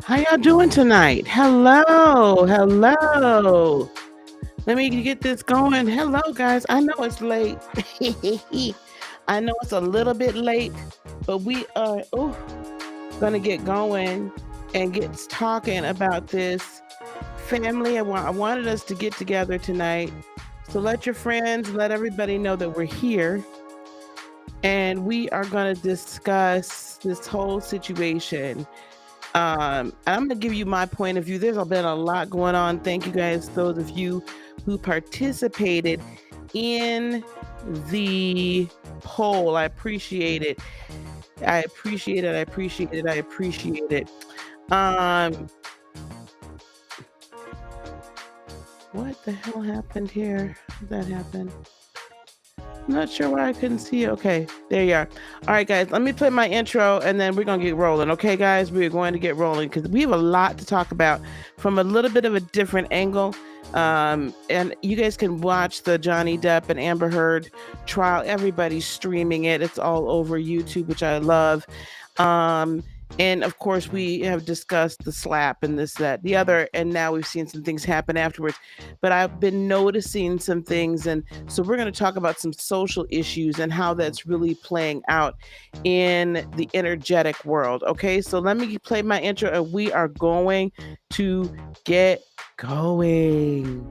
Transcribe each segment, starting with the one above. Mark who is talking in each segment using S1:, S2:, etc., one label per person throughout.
S1: How y'all doing tonight? Hello, hello. Let me get this going. Hello, guys. I know it's late. I know it's a little bit late, but we are gonna get going and get talking about this family. I wanted us to get together tonight. So let your friends, let everybody know that we're here, and we are gonna discuss this whole situation. I'm going to give you my point of view. There's been a lot going on. Thank you guys, those of you who participated in the poll. I appreciate it. I appreciate it. I appreciate it. I appreciate it. Um, what the hell happened here? Did that happen? I'm not sure why I couldn't see you. Okay, there you are. All right, guys, let me play my intro and then we're going to get rolling. Okay, guys, we're going to get rolling because we have a lot to talk about from a little bit of a different angle. And you guys can watch the Johnny Depp and Amber Heard trial. Everybody's streaming it. It's all over YouTube, which I love. And of course, we have discussed the slap and this, that, the other, and now we've seen some things happen afterwards. But I've been noticing some things, and so we're going to talk about some social issues and how that's really playing out in the energetic world. Okay, so let me play my intro, and we are going to get going.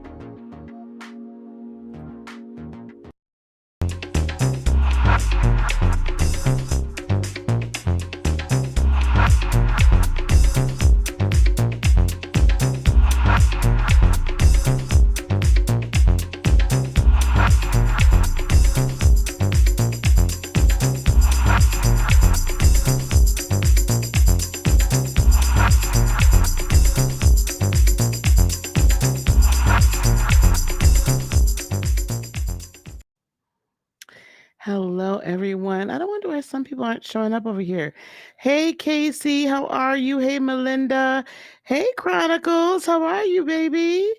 S1: Hello, everyone. I don't wonder why some people aren't showing up over here. Hey, Casey, how are you? Hey, Melinda. Hey, Chronicles, how are you, baby?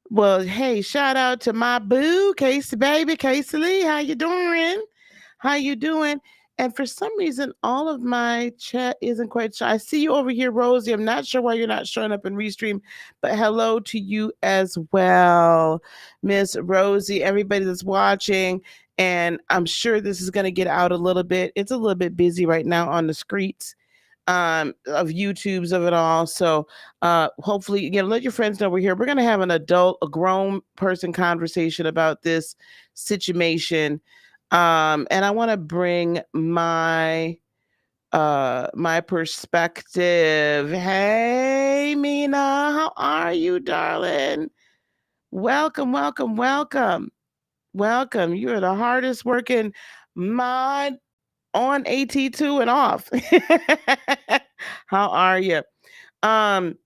S1: Well, hey, shout out to my boo, Casey, baby, Casey Lee. How you doing? How you doing? And for some reason, all of my chat isn't quite sure. I see you over here, Rosie. I'm not sure why you're not showing up in Restream, but hello to you as well, Miss Rosie, everybody that's watching. And I'm sure this is going to get out a little bit. It's a little bit busy right now on the streets of YouTubes of it all. So hopefully, let your friends know we're here. We're going to have an adult, a grown person conversation about this situation. And I want to bring my perspective. Hey, Mina, how are you, darling? Welcome, welcome, welcome, welcome. You are the hardest working mod on AT2 and off. How are you? Um,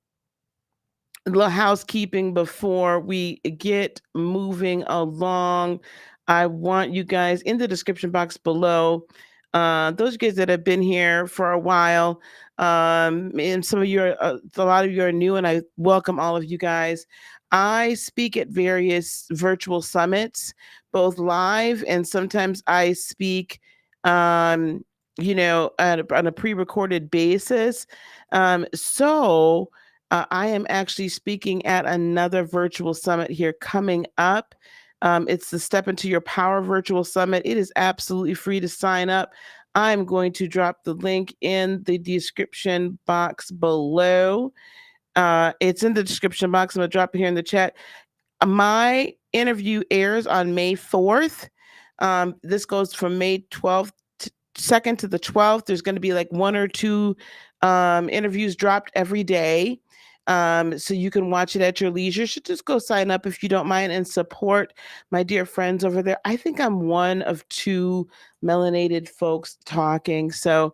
S1: a little housekeeping before we get moving along. I want you guys in the description box below. Those guys that have been here for a while, and some of you are, a lot of you are new, and I welcome all of you guys. I speak at various virtual summits, both live and sometimes I speak, on a pre-recorded basis. So I am actually speaking at another virtual summit here coming up. It's the Step Into Your Power Virtual Summit. It is absolutely free to sign up. I'm going to drop the link in the description box below. It's in the description box. I'm going to drop it here in the chat. My interview airs on May 4th. This goes from May 12th, 2nd to the 12th. There's going to be like one or two interviews dropped every day. So you can watch it at your leisure. Should just go sign up if you don't mind and support my dear friends over there. I think I'm one of two melanated folks talking. So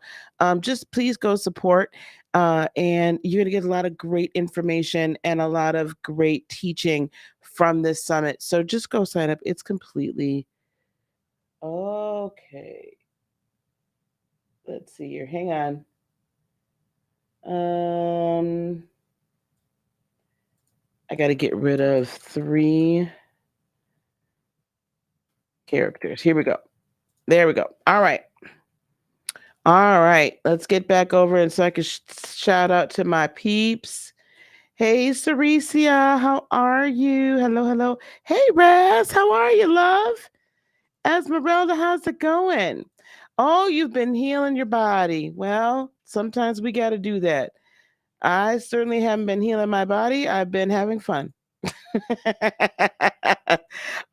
S1: just please go support. And you're going to get a lot of great information and a lot of great teaching from this summit. So just go sign up. It's completely okay. Let's see here. Hang on. I got to get rid of 3 characters. Here we go. There we go. All right. All right. Let's get back over and so I can shout out to my peeps. Hey, Ceresia, how are you? Hello, hello. Hey, Raz, how are you, love? Esmeralda, how's it going? Oh, you've been healing your body. Well, sometimes we got to do that. I certainly haven't been healing my body. I've been having fun.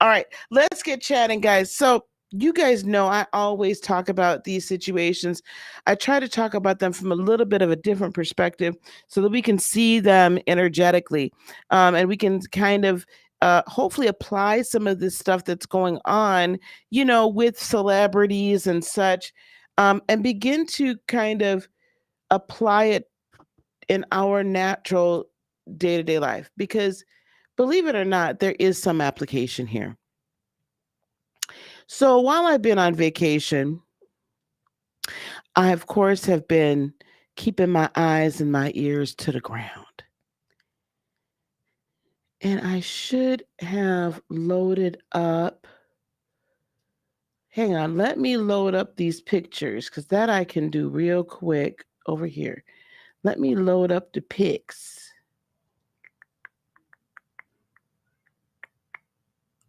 S1: All right, let's get chatting, guys. So, you guys know I always talk about these situations. I try to talk about them from a little bit of a different perspective so that we can see them energetically, and we can kind of hopefully apply some of this stuff that's going on, with celebrities and such, and begin to kind of apply it in our natural day to day life. Because believe it or not, there is some application here. So while I've been on vacation, I, of course, have been keeping my eyes and my ears to the ground. And I should have loaded up. Hang on, let me load up these pictures because that I can do real quick over here. Let me load up the pics.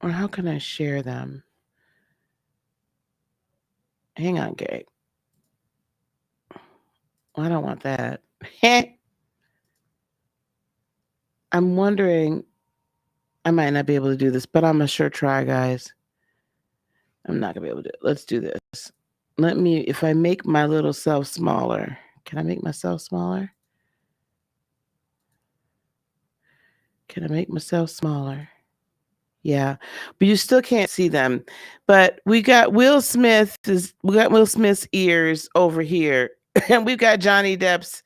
S1: Or how can I share them? Hang on, Gabe. I don't want that. I'm wondering, I might not be able to do this, but I'm going to sure try, guys. I'm not going to be able to do it. Let's do this. Let me, if I make my little self smaller, can I make myself smaller? Can I make myself smaller? Yeah, but you still can't see them. But we got Will Smith's ears over here, and we've got Johnny Depp's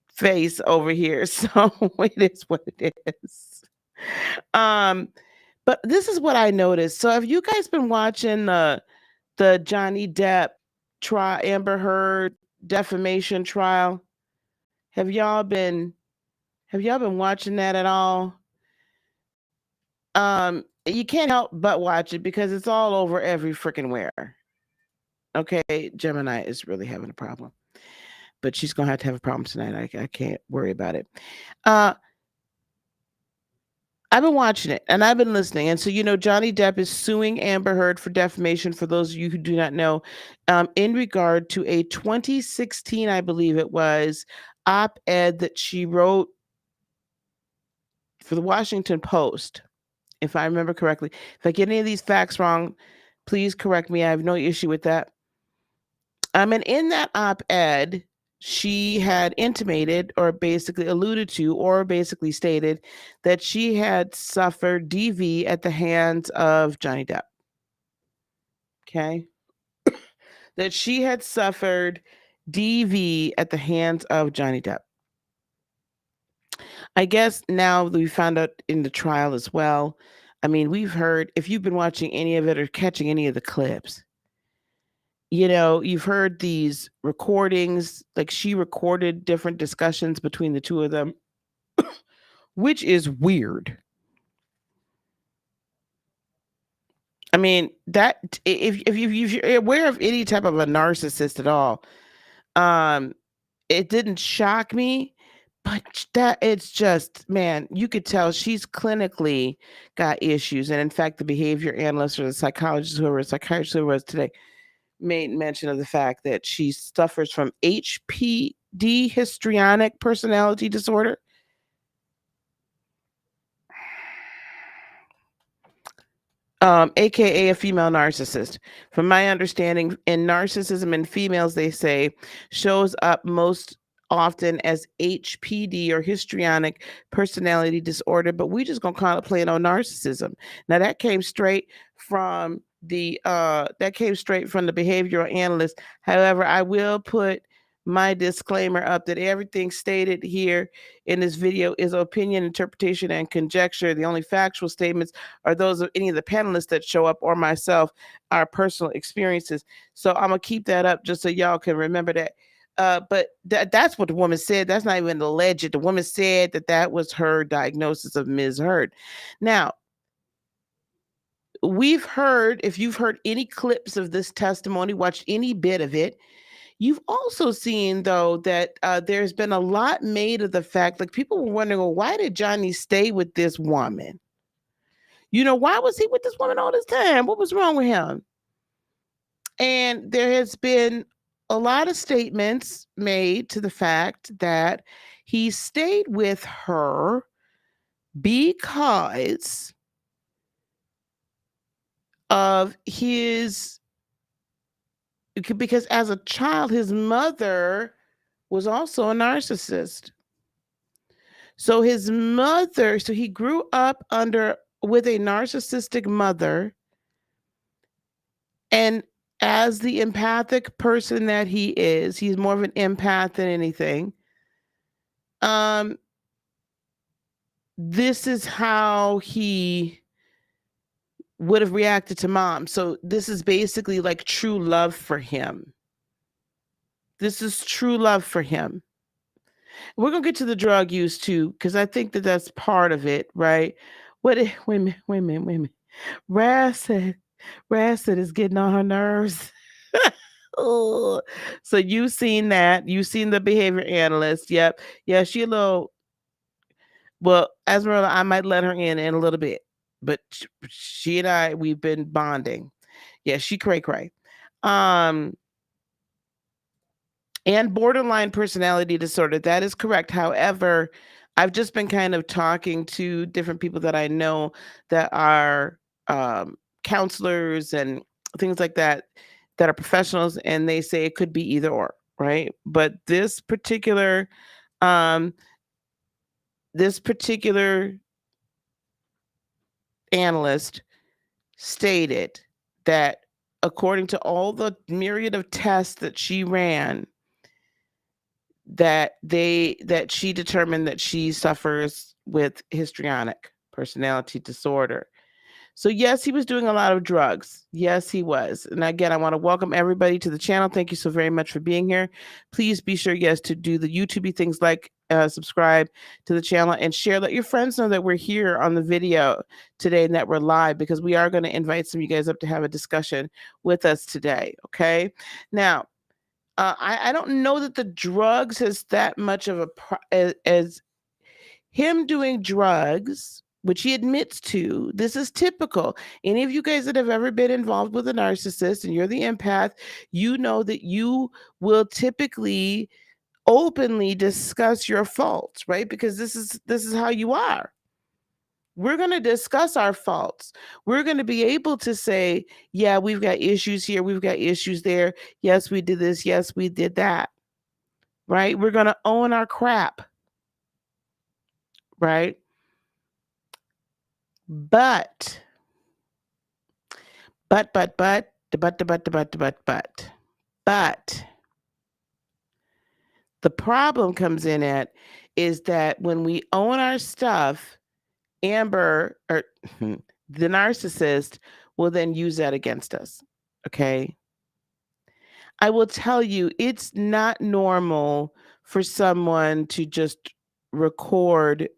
S1: face over here. So it is what it is. But this is what I noticed. So have you guys been watching the Johnny Depp Amber Heard defamation trial? Have y'all been watching that at all? You can't help but watch it because it's all over every freaking where. Okay, Gemini is really having a problem. But she's gonna have to have a problem tonight. I can't worry about it. I've been watching it and I've been listening. And so, Johnny Depp is suing Amber Heard for defamation, for those of you who do not know, in regard to a 2016, I believe it was, op-ed that she wrote for the Washington Post, if I remember correctly. If I get any of these facts wrong, please correct me. I have no issue with that. And in that op-ed, she had intimated or basically alluded to or basically stated that she had suffered DV at the hands of Johnny Depp. Okay. That she had suffered DV at the hands of Johnny Depp. I guess now we found out in the trial as well. I mean, we've heard, if you've been watching any of it or catching any of the clips, you've heard these recordings, like she recorded different discussions between the two of them, which is weird. I mean, that if you're aware of any type of a narcissist at all, it didn't shock me, but that it's just, man, you could tell she's clinically got issues. And in fact, the behavior analyst or the psychiatrist who was today, made mention of the fact that she suffers from HPD, histrionic personality disorder. AKA a female narcissist. From my understanding, in narcissism in females, they say, shows up most often as HPD or histrionic personality disorder, but we just gonna call it plain old narcissism. Now that came straight from the behavioral analyst. However, I will put my disclaimer up that everything stated here in this video is opinion, interpretation, and conjecture. The only factual statements are those of any of the panelists that show up or myself, our personal experiences. So I'm gonna keep that up just so y'all can remember that. But that's what the woman said. That's not even alleged. The woman said that was her diagnosis of Ms. Heard. Now, we've heard, if you've heard any clips of this testimony, watched any bit of it, you've also seen, though, that there's been a lot made of the fact, like people were wondering, well, why did Johnny stay with this woman? Why was he with this woman all this time? What was wrong with him? And there has been a lot of statements made to the fact that he stayed with her because of because as a child, his mother was also a narcissist. So he grew up with a narcissistic mother, and as the empathic person that he's more of an empath than anything. This is how he would have reacted to mom. So this is basically like true love for him. This is true love for him. We're gonna get to the drug use too, because I think that's part of it, right? Wait a minute. Raz said is getting on her nerves. Oh, so you've seen that. You've seen the behavior analyst. Yep. Yeah, she a little. Well, Esmeralda, I might let her in a little bit, but she and I, we've been bonding. Yeah, she cray. And borderline personality disorder. That is correct. However, I've just been kind of talking to different people that I know that are counselors and things like that are professionals, and they say it could be either or, right? But this particular analyst stated that according to all the myriad of tests that she ran, that she determined that she suffers with histrionic personality disorder. So yes, he was doing a lot of drugs. Yes, he was. And again, I want to welcome everybody to the channel. Thank you so very much for being here. Please be sure, yes, to do the YouTube things like subscribe to the channel and share. Let your friends know that we're here on the video today and that we're live, because we are going to invite some of you guys up to have a discussion with us today. Okay. Now, I don't know that the drugs has that much of as him doing drugs, which he admits to. This is typical. Any of you guys that have ever been involved with a narcissist and you're the empath, you know that you will typically openly discuss your faults, right? Because this is how you are. We're going to discuss our faults. We're going to be able to say, yeah, we've got issues here. We've got issues there. Yes, we did this. Yes, we did that. Right? We're going to own our crap. Right? But the problem comes in is that when we own our stuff, Amber, or the narcissist, will then use that against us. Okay. I will tell you, it's not normal for someone to just record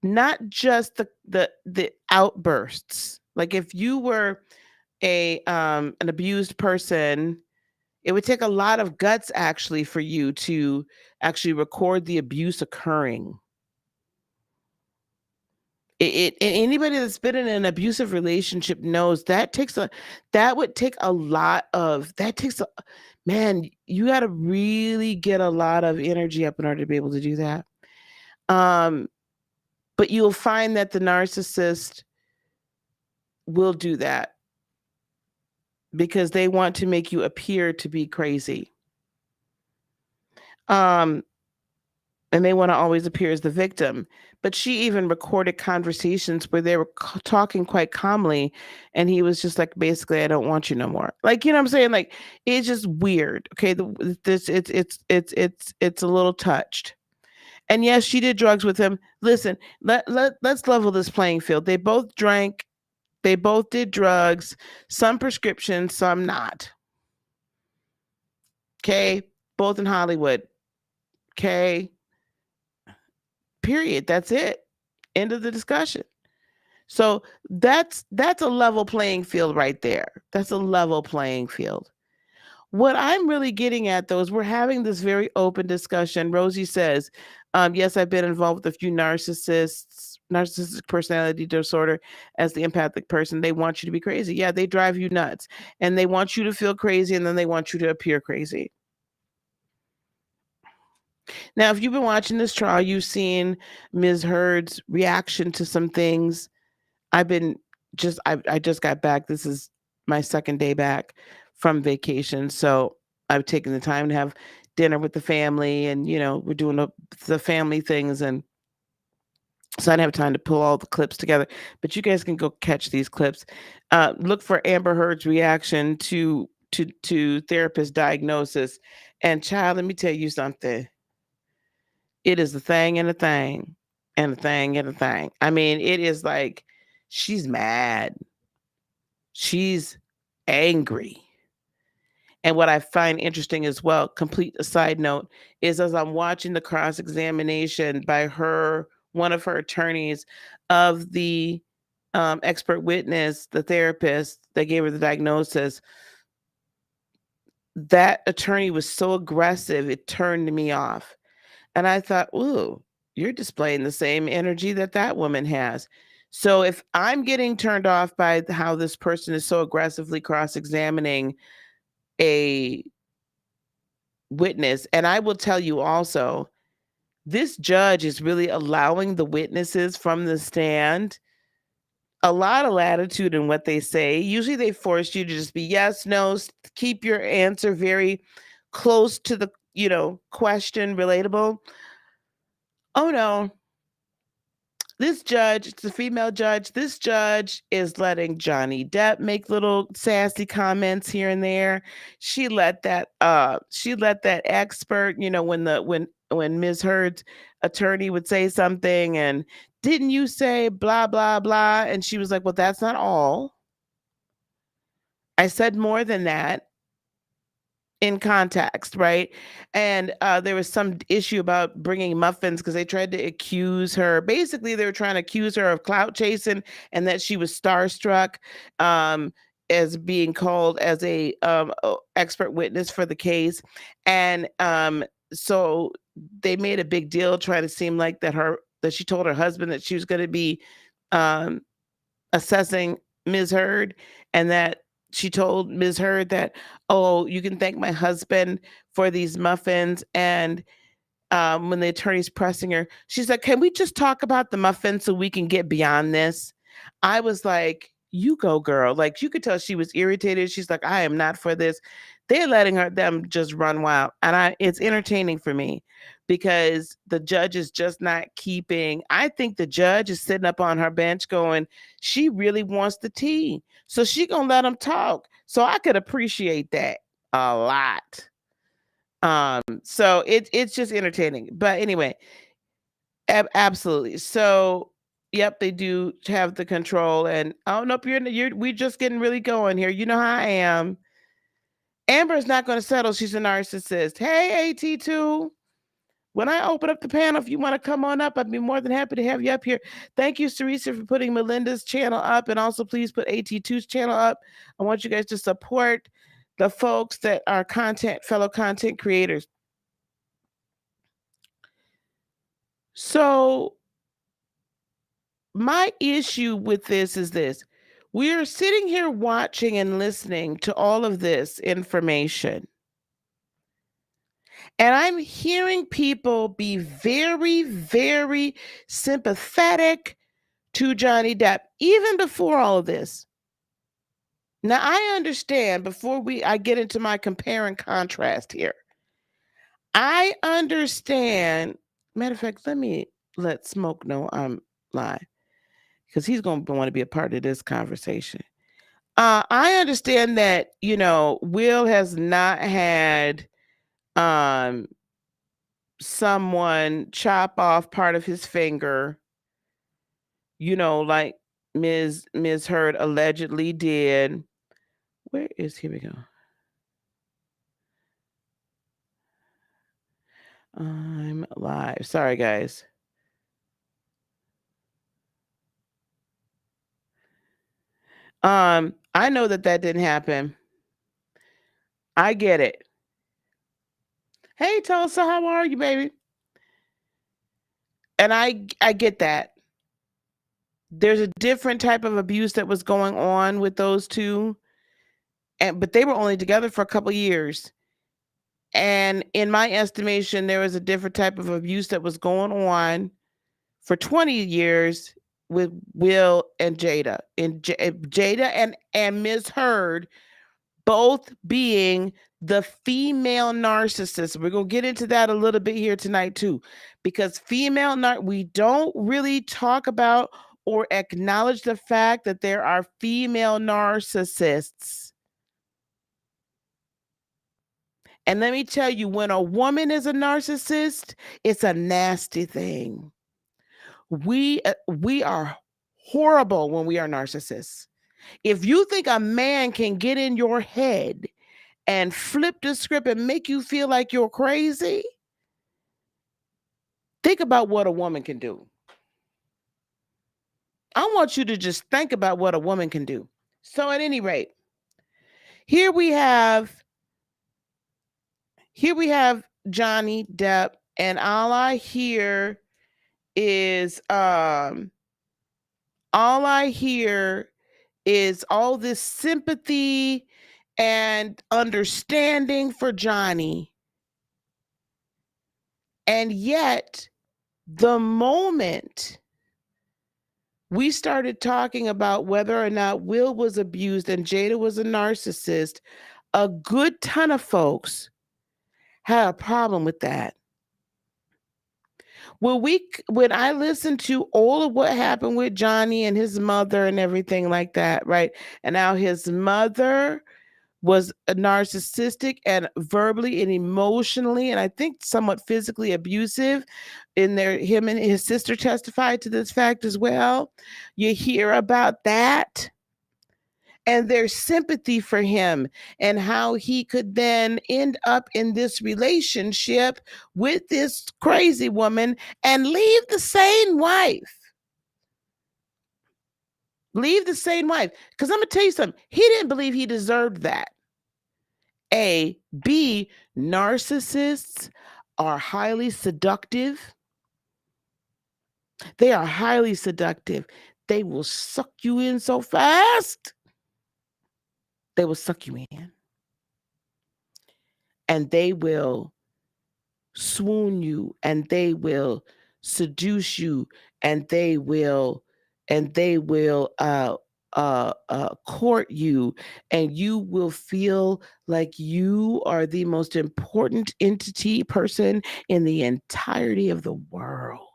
S1: not just the outbursts. Like if you were an abused person, it would take a lot of guts actually for you to actually record the abuse occurring. Anybody that's been in an abusive relationship knows that would take a lot of, man, you got to really get a lot of energy up in order to be able to do that. But you'll find that the narcissist will do that because they want to make you appear to be crazy. And they want to always appear as the victim. But she even recorded conversations where they were talking quite calmly, and he was just like, basically, I don't want you no more. Like, you know what I'm saying? Like, it's just weird. Okay, it's a little touched. And yes, she did drugs with him. Listen, let's level this playing field. They both drank. They both did drugs. Some prescriptions, some not. Okay. both in Hollywood. Okay. Period. That's it. End of the discussion. So that's a level playing field right there. That's a level playing field. What I'm really getting at, though, is we're having this very open discussion. Rosie says, yes, I've been involved with a few narcissistic personality disorder as the empathic person. They want you to be crazy. Yeah, they drive you nuts. And they want you to feel crazy, and then they want you to appear crazy. Now, if you've been watching this trial, you've seen Ms. Heard's reaction to some things. I just got back. This is my second day back from vacation. So I've taken the time to have dinner with the family, and, we're doing the family things. And so I didn't have time to pull all the clips together, but you guys can go catch these clips. Look for Amber Heard's reaction to therapist diagnosis. And child, let me tell you something. It is a thing and a thing and a thing and a thing. I mean, it is like she's mad. She's angry. And what I find interesting as well, complete a side note, is as I'm watching the cross examination by one of her attorneys of the expert witness, the therapist that gave her the diagnosis, that attorney was so aggressive, it turned me off. And I thought, ooh, you're displaying the same energy that woman has. So if I'm getting turned off by how this person is so aggressively cross-examining a witness, and I will tell you also, this judge is really allowing the witnesses from the stand a lot of latitude in what they say. Usually they force you to just be yes, no, keep your answer very close to the, question, relatable. Oh no, this judge, it's a female judge. This judge is letting Johnny Depp make little sassy comments here and there. She let that expert, when Ms. Heard's attorney would say something and didn't you say blah blah blah? And she was like, well, that's not all. I said more than that in context, right? And there was some issue about bringing muffins because they tried to accuse her. Basically, they were trying to accuse her of clout chasing and that she was starstruck, as being called as a expert witness for the case. And so they made a big deal trying to seem like that she told her husband that she was going to be um, assessing Ms. Heard, and that she told Ms. Heard that, oh, you can thank my husband for these muffins. And when the attorney's pressing her, she's like, can we just talk about the muffins so we can get beyond this? I was like, you go, girl. Like, you could tell she was irritated. She's like, I am not for this. They're letting them just run wild. And it's entertaining for me because the judge is just not I think the judge is sitting up on her bench going, she really wants the tea. So she gonna let them talk. So I could appreciate that a lot. So it's just entertaining. But anyway, absolutely. So yep, they do have the control. And oh nope, we're just getting really going here. You know how I am. Amber's not going to settle. She's a narcissist. Hey, AT2. When I open up the panel, if you want to come on up, I'd be more than happy to have you up here. Thank you, Sarisa, for putting Melinda's channel up. And also, please put AT2's channel up. I want you guys to support the folks that are fellow content creators. So, my issue with this is this. We're sitting here watching and listening to all of this information. And I'm hearing people be very, very sympathetic to Johnny Depp, even before all of this. Now, I understand before I get into my compare and contrast here. I understand. Matter of fact, let Smoke know I'm live because he's going to want to be a part of this conversation. I understand that, Will has not had someone chop off part of his finger, like Ms. Heard allegedly did. Here we go. I'm live. Sorry, guys. I know that didn't happen. I get it. Hey, Tulsa, how are you, baby? And I get that. There's a different type of abuse that was going on with those two, but they were only together for a couple years. And in my estimation, there was a different type of abuse that was going on for 20 years with Will and Jada. And Jada and Ms. Heard both being the female narcissist. We're going to get into that a little bit here tonight too, because we don't really talk about or acknowledge the fact that there are female narcissists. And let me tell you, when a woman is a narcissist, it's a nasty thing. We are horrible when we are narcissists. If you think a man can get in your head and flip the script and make you feel like you're crazy, think about what a woman can do. I want you to just think about what a woman can do. So at any rate, here we have Johnny Depp, and all I hear is all this sympathy and understanding for Johnny. And yet, the moment we started talking about whether or not Will was abused and Jada was a narcissist, a good ton of folks had a problem with that. When I listened to all of what happened with Johnny and his mother and everything like that, right? And now his mother was narcissistic and verbally and emotionally, and I think somewhat physically abusive. Him and his sister testified to this fact as well. You hear about that, and there's sympathy for him and how he could then end up in this relationship with this crazy woman and leave the sane wife. Because I'm going to tell you something. He didn't believe he deserved that. A. B. Narcissists are highly seductive. They are highly seductive. They will suck you in so fast. They will suck you in. And they will swoon you, and they will seduce you, and they will court you, and you will feel like you are the most important person in the entirety of the world.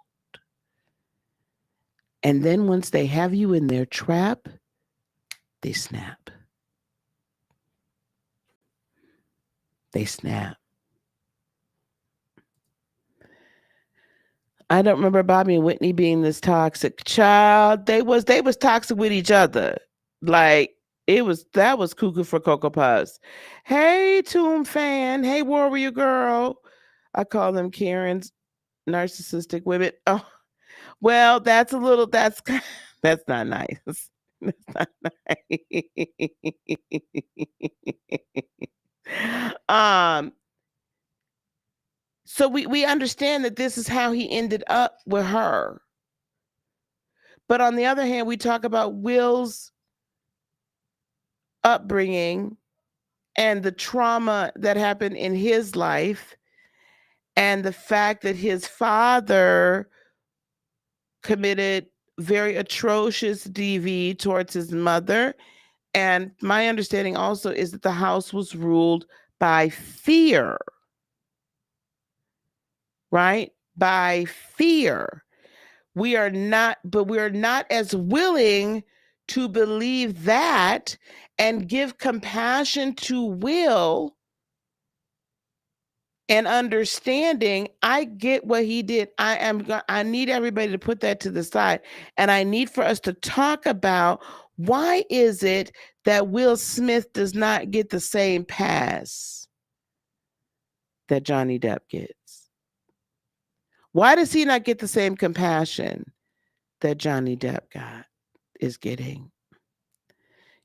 S1: And then once they have you in their trap, they snap. They snap. I don't remember Bobby and Whitney being this toxic. Child, they was toxic with each other. Like that was cuckoo for Cocoa Puffs. Hey, Tomb fan. Hey, Warrior Girl. I call them Karen's narcissistic women. Oh, well, that's that's not nice. That's not nice. So we understand that this is how he ended up with her. But on the other hand, we talk about Will's upbringing and the trauma that happened in his life, and the fact that his father committed very atrocious DV towards his mother. And my understanding also is that the house was ruled by fear, right? By fear. We are not as willing to believe that and give compassion to Will and understanding. I get what he did. I need everybody to put that to the side, and I need for us to talk about why is it that Will Smith does not get the same pass that Johnny Depp gets. Why does he not get the same compassion that Johnny Depp is getting?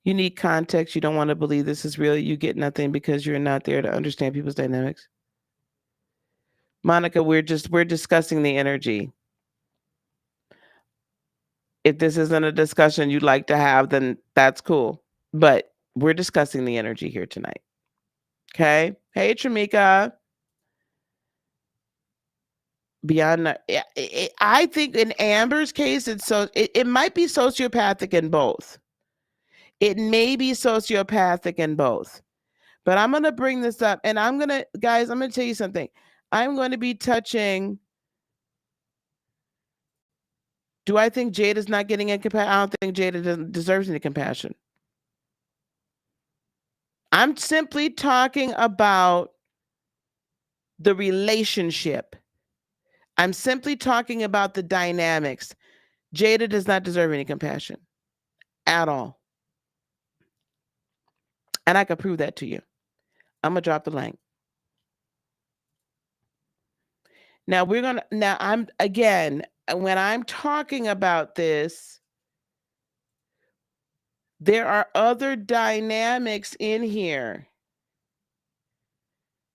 S1: You need context. You don't want to believe this is real. You get nothing because you're not there to understand people's dynamics. Monica, we're discussing the energy. If this isn't a discussion you'd like to have, then that's cool. But we're discussing the energy here tonight. Okay? Hey, Tramika. Beyond that, I think in Amber's case, it might be sociopathic in both. It may be sociopathic in both. But I'm going to bring this up, and I'm going to tell you something. I'm going to be touching. Do I think Jada's not getting any compassion? I don't think Jada deserves any compassion. I'm simply talking about the relationship. I'm simply talking about the dynamics. Jada does not deserve any compassion at all. And I can prove that to you. I'm going to drop the link. Now when I'm talking about this, there are other dynamics in here.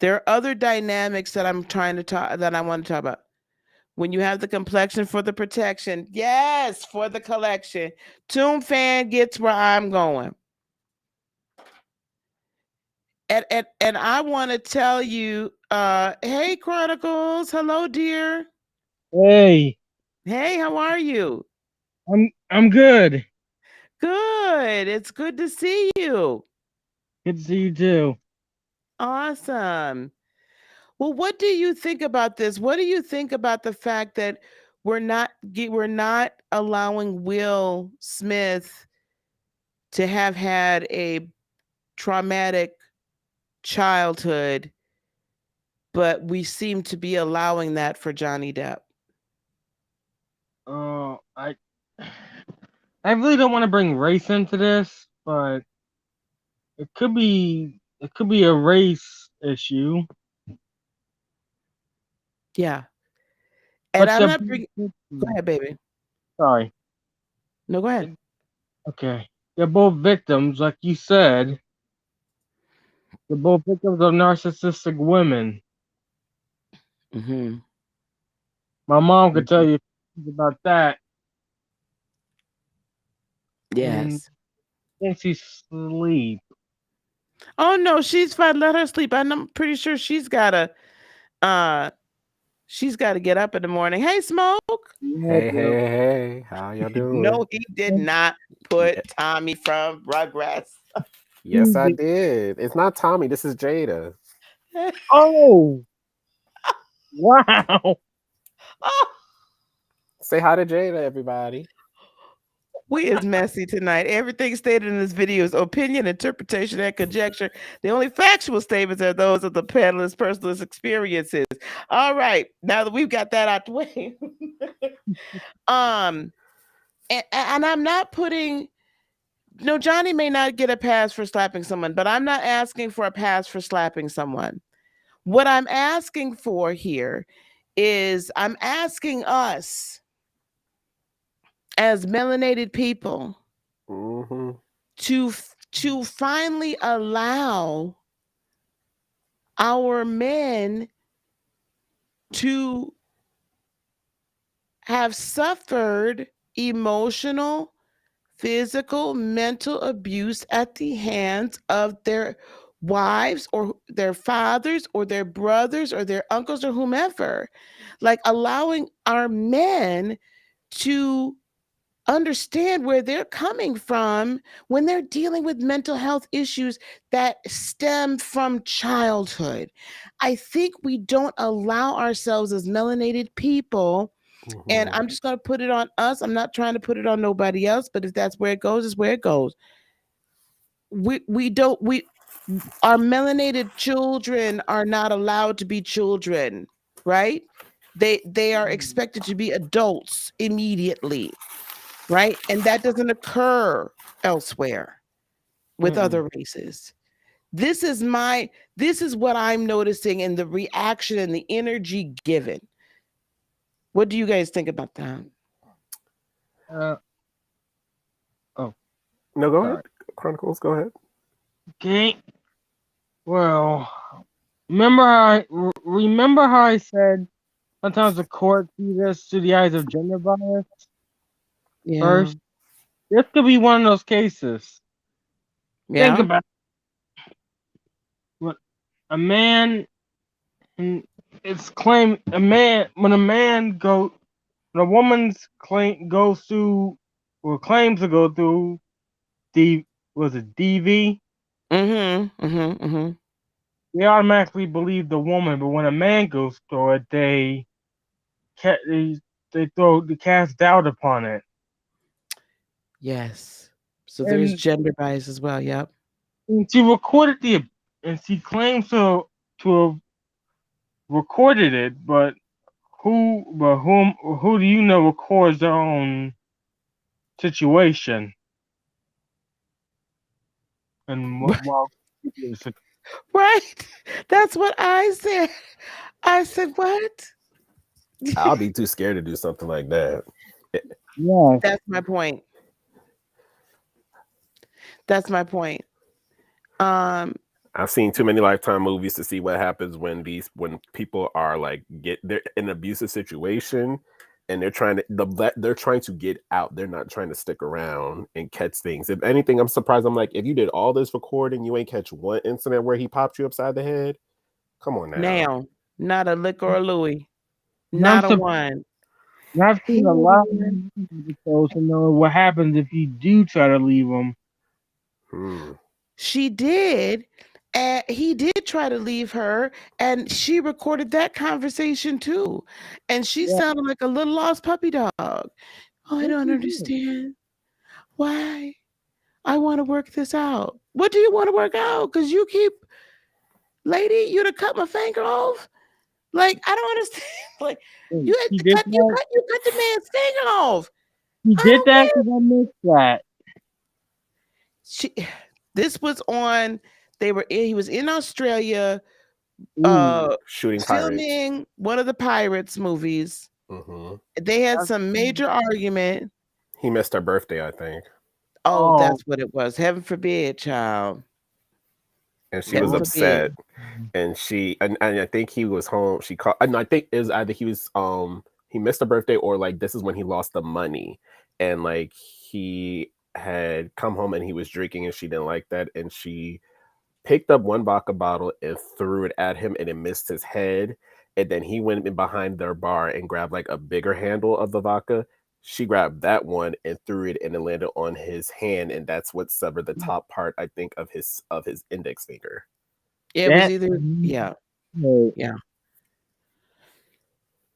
S1: There are other dynamics that I want to talk about. When you have the complexion for the protection, yes, for the collection. Tomb fan gets where I'm going. And I want to tell you, hey Chronicles, hello dear.
S2: Hey,
S1: Hey, how are you?
S2: I'm good.
S1: Good. It's good to see you.
S2: Good to see you too.
S1: Awesome. Well, what do you think about this? What do you think about the fact that we're not allowing Will Smith to have had a traumatic childhood, but we seem to be allowing that for Johnny Depp?
S2: Oh, I really don't want to bring race into this, but it could be a race issue.
S1: Yeah. And
S2: But
S1: I'm
S2: they're
S1: not
S2: both
S1: bringing. Go
S2: victims.
S1: ahead, baby.
S2: Sorry.
S1: No, go ahead.
S2: Okay. They're both victims, like you said. They're both victims of narcissistic women.
S1: Mm-hmm.
S2: My mom could tell
S1: Mm-hmm.
S2: you about that, and
S1: Yes.
S2: then she sleep.
S1: Oh no, she's fine. Let her sleep. I'm pretty sure uh she's got to get up in the morning. Hey, Smoke.
S2: Yeah,
S3: Hey,
S2: bro.
S3: hey, hey, how y'all doing?
S1: No, he did not put Tommy from Rugrats.
S3: Yes, I did. It's not Tommy, this is Jada.
S2: Oh, wow.
S1: Oh,
S3: Say hi to Jada, everybody.
S1: we is messy tonight. Everything stated in this video is opinion, interpretation, and conjecture. The only factual statements are those of the panelists' personal experiences. All right, now that we've got that out the way, um, and I'm not putting. No, Johnny may not get a pass for slapping someone, but I'm not asking for a pass for slapping someone. What I'm asking for here is I'm asking us as melanated people
S3: Mm-hmm.
S1: to finally allow our men to have suffered emotional, physical, mental abuse at the hands of their wives or their fathers or their brothers or their uncles or whomever. Like allowing our men to understand where they're coming from when they're dealing with mental health issues that stem from childhood. I think we don't allow ourselves as melanated people, and
S3: Mm-hmm.
S1: I'm just going to put it on us. I'm not trying to put it on nobody else, but if that's where it goes, it's where it goes. We don't we Our melanated children are not allowed to be children, right? They are expected to be adults immediately, right? And that doesn't occur elsewhere with
S2: Mm-mm.
S1: other races. This is what I'm noticing in the reaction and the energy given. What do you guys think about that?
S3: No, go
S2: Sorry.
S3: ahead. Chronicles, go ahead.
S2: Okay. Well, remember how I said sometimes the court sees us through the eyes of gender bias
S1: Yeah.
S2: first? This could be one of those cases. Think
S1: Yeah.
S2: about what a man, and it's claimed a man when a woman's claim goes through or claims to go through DV?
S1: Mm-hmm.
S2: They automatically believe the woman, but when a man goes through it, they cast doubt upon it.
S1: Yes. So there's
S2: And,
S1: gender bias as well. Yep.
S2: and she recorded and she claims to have recorded it, but who do you know records their own situation? And
S1: Right. That's what I said. I said, what?
S3: I'll be too scared to do something like that.
S2: yeah,
S1: That's my point. That's my point.
S3: I've seen too many Lifetime movies to see what happens when people are like they're in an abusive situation and they're trying to get out. They're not trying to stick around and catch things. If anything, I'm surprised. I'm like, if you did all this recording, you ain't catch one incident where he popped you upside the head. Come on
S1: now, not a lick or a Louis.
S2: I'm
S1: Not a one.
S2: I've
S1: He
S2: seen a lot of
S1: won.
S2: episodes to know what happens if you do try to leave them.
S1: She did. And he did try to leave her, and she recorded that conversation too. And she sounded like a little lost puppy dog. Oh, I don't understand. Why? I want to work this out. What do you want to work out? Because you keep, lady, you'd have cut my finger off. Like, I don't understand. Like, you cut the man's finger off.
S2: He
S1: I
S2: did
S1: don't
S2: that
S1: care.
S2: because I missed that.
S1: This was on. He was in Australia,
S3: Shooting
S1: filming
S3: pirates.
S1: one of the Pirates movies.
S3: Mm-hmm.
S1: They had some major argument.
S3: He missed her birthday, I think.
S1: Oh, that's what it was. Heaven forbid, child.
S3: And she was upset. And I think he was home. She called, and I think it was either he missed a birthday or like this is when he lost the money. And like he had come home and he was drinking and she didn't like that. And she picked up one vodka bottle and threw it at him and it missed his head. And then he went in behind their bar and grabbed like a bigger handle of the vodka. She grabbed that one and threw it and it landed on his hand. And that's what severed the top part, I think, of his index finger.
S1: It was either, yeah.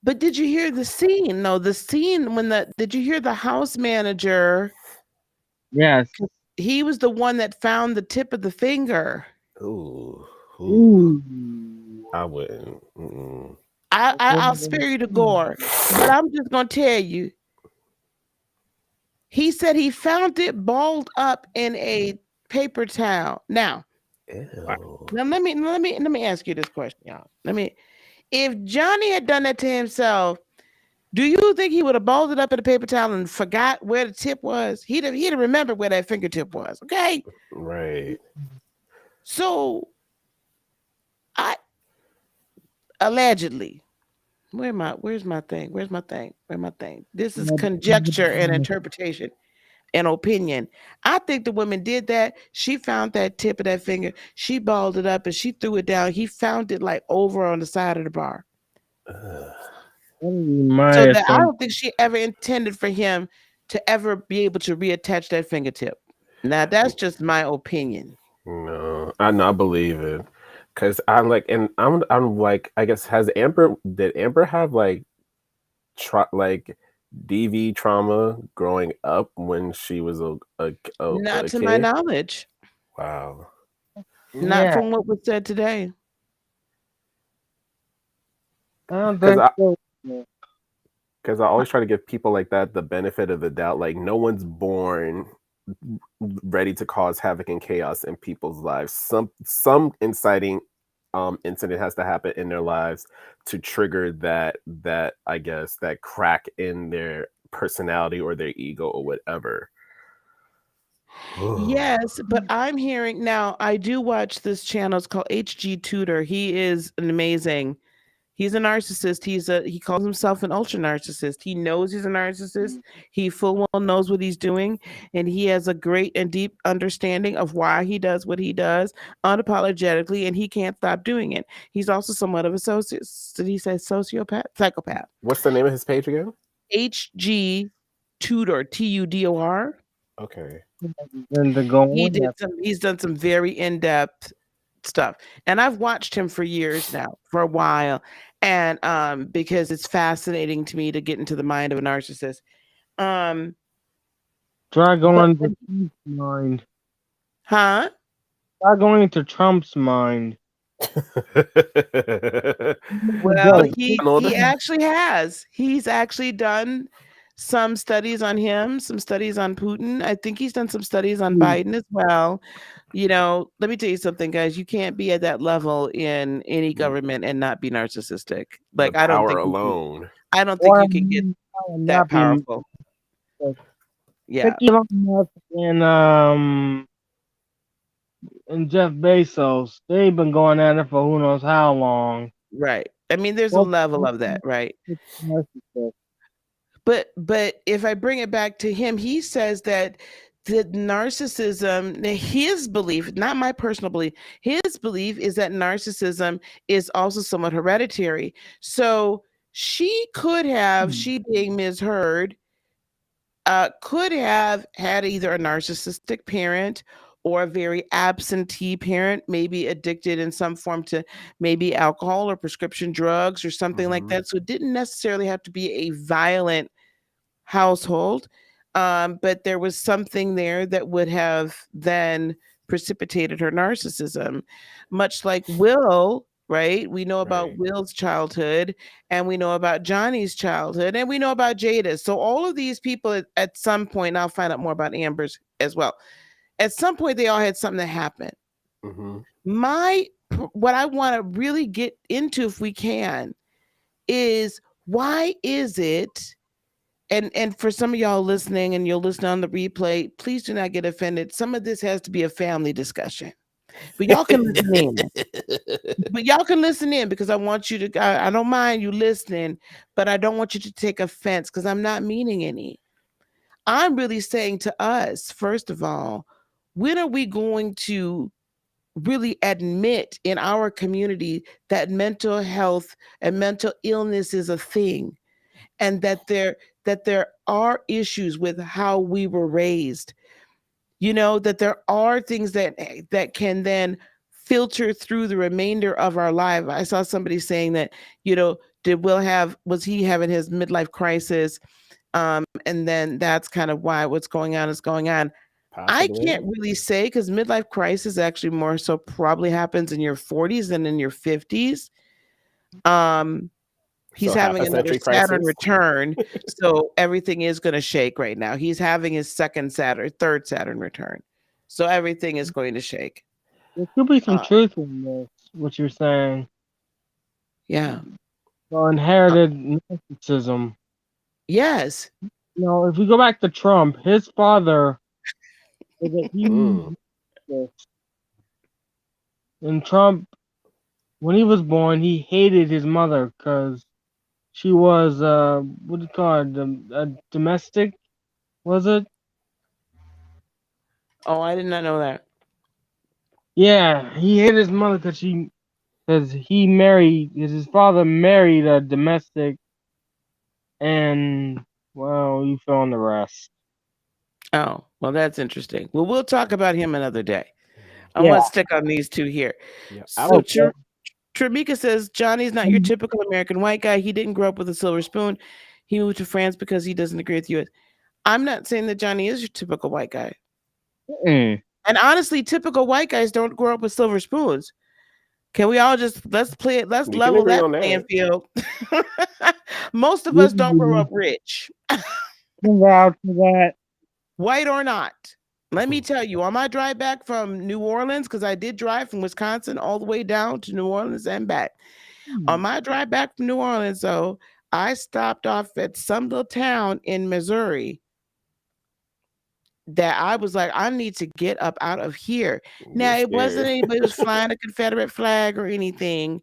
S1: But did you hear the scene? No, the scene did you hear the house manager?
S2: Yes.
S1: He was the one that found the tip of the finger.
S3: Ooh. I wouldn't.
S1: I'll spare you the gore, but I'm just gonna tell you. He said he found it balled up in a paper towel. Now let me ask you this question, y'all. If Johnny had done that to himself, do you think he would have balled it up in a paper towel and forgot where the tip was? He'd have remembered where that fingertip was. Okay.
S3: Right.
S1: So allegedly, where's my thing? This is conjecture and interpretation and opinion. I think the woman did that. She found that tip of that finger. She balled it up and she threw it down. He found it like over on the side of the bar. So that I don't think she ever intended for him to ever be able to reattach that fingertip. Now that's just my opinion.
S3: No, I believe it. Cause I'm like, and I'm like, I guess did Amber have like DV trauma growing up when she was
S1: Not
S3: a
S1: to
S3: kid?
S1: my knowledge.
S3: Wow.
S1: Not from what was said today.
S2: I don't think so.
S3: Because I always try to give people like that the benefit of the doubt. Like no one's born ready to cause havoc and chaos in people's lives. Some inciting incident has to happen in their lives to trigger that I guess that crack in their personality or their ego or whatever.
S1: Yes, but I'm hearing now. I do watch this channel. It's called HG Tutor. He is an amazing. He's a narcissist. He calls himself an ultra narcissist. He knows he's a narcissist. He full well knows what he's doing, and he has a great and deep understanding of why he does what he does unapologetically, and he can't stop doing it. He's also somewhat of a did he say sociopath? Psychopath.
S3: What's the name of his page again?
S1: HG Tudor, TUDOR.
S3: Okay.
S1: He's done some very in-depth stuff, and I've watched him for years now, for a while, and because it's fascinating to me to get into the mind of a narcissist.
S2: Try going into Trump's mind.
S1: Huh?
S2: Try going into Trump's mind.
S1: Well, he actually has. He's actually done some studies on him, some studies on Putin. I think he's done some studies on Biden as well. You know, let me tell you something, guys. You can't be at that level in any government and not be narcissistic. Like, I don't think
S3: alone.
S1: I don't think you can get that powerful. Yeah.
S2: Elon Musk and Jeff Bezos, they've been going at it for who knows how long.
S1: Right. I mean, there's a level of that, right? But if I bring it back to him, he says that the narcissism, his belief, not my personal belief, his belief is that narcissism is also somewhat hereditary. So she could have, she being Ms. Heard, could have had either a narcissistic parent or a very absentee parent, maybe addicted in some form to maybe alcohol or prescription drugs or something like that. So it didn't necessarily have to be a violent household, but there was something there that would have then precipitated her narcissism, much like Will. Right? We know about Will's childhood, and we know about Johnny's childhood, and we know about Jada's. So all of these people at some point, I'll find out more about Amber's as well. At some point, they all had something that happened. What I want to really get into, if we can, is why is it, and for some of y'all listening, and you'll listen on the replay, please do not get offended. Some of this has to be a family discussion. But y'all can listen in. But y'all can listen in because I want you to, I don't mind you listening, but I don't want you to take offense because I'm not meaning any. I'm really saying to us, first of all, when are we going to really admit in our community that mental health and mental illness is a thing, and that there are issues with how we were raised? You know, that there are things that can then filter through the remainder of our life. I saw somebody saying that, you know, was he having his midlife crisis? And then that's kind of why what's going on is going on. Possibly. I can't really say, because midlife crisis actually more so probably happens in your 40s than in your 50s. He's having another Saturn return, so everything is going to shake right now. He's having his third Saturn return, so everything is going to shake.
S2: There could be some truth in this, what you're saying.
S1: Yeah.
S2: So inherited narcissism.
S1: Yes.
S2: You know, if we go back to Trump, his father was a huge and Trump, when he was born, he hated his mother because she was, what do you call it, a domestic, was it?
S1: Oh, I did not know that.
S2: Yeah, he hated his mother because his father married a domestic, and, well, you fill in the rest.
S1: Oh, well, that's interesting. Well, we'll talk about him another day. I want to stick on these two here. Yeah. So Tramika says, Johnny's not your typical American white guy. He didn't grow up with a silver spoon. He moved to France because he doesn't agree with you. I'm not saying that Johnny is your typical white guy. And honestly, typical white guys don't grow up with silver spoons. Can we all just, let's level that playing field. Most of us don't grow up rich.
S2: Out to that.
S1: White or not. Let me tell you, on my drive back from New Orleans, because I did drive from Wisconsin all the way down to New Orleans and back. On my drive back from New Orleans, though, I stopped off at some little town in Missouri that I was like, I need to get up out of here. Now, it wasn't anybody who was flying a Confederate flag or anything,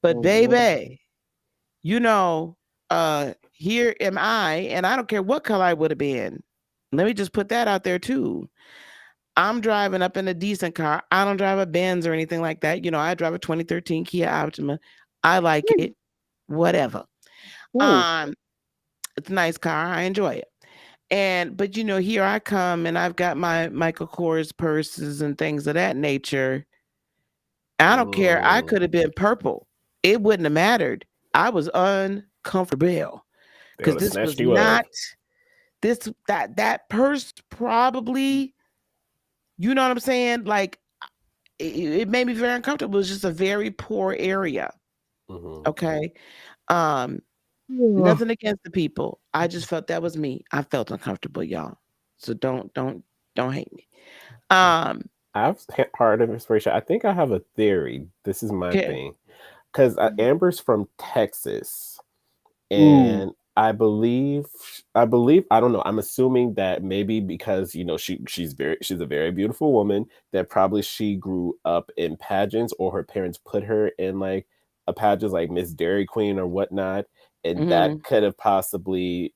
S1: but baby, you know, here am I, and I don't care what color I would have been. Let me just put that out there too. I'm driving up in a decent car. I don't drive a Benz or anything like that. You know, I drive a 2013 Kia Optima. I like it. Whatever. It's a nice car. I enjoy it. But you know, here I come and I've got my Michael Kors purses and things of that nature. I don't care. I could have been purple. It wouldn't have mattered. I was uncomfortable because this was not that purse probably, you know what I'm saying? Like it made me very uncomfortable. It was just a very poor area. Okay. Nothing against the people. I just felt that was me. I felt uncomfortable, y'all. So don't hate me.
S3: I've heard of inspiration. I think I have a theory. This is my thing. Because Amber's from Texas. And I believe, I don't know. I'm assuming that maybe because, you know, she's a very beautiful woman, that probably she grew up in pageants, or her parents put her in like a pageant like Miss Dairy Queen or whatnot. And that could have possibly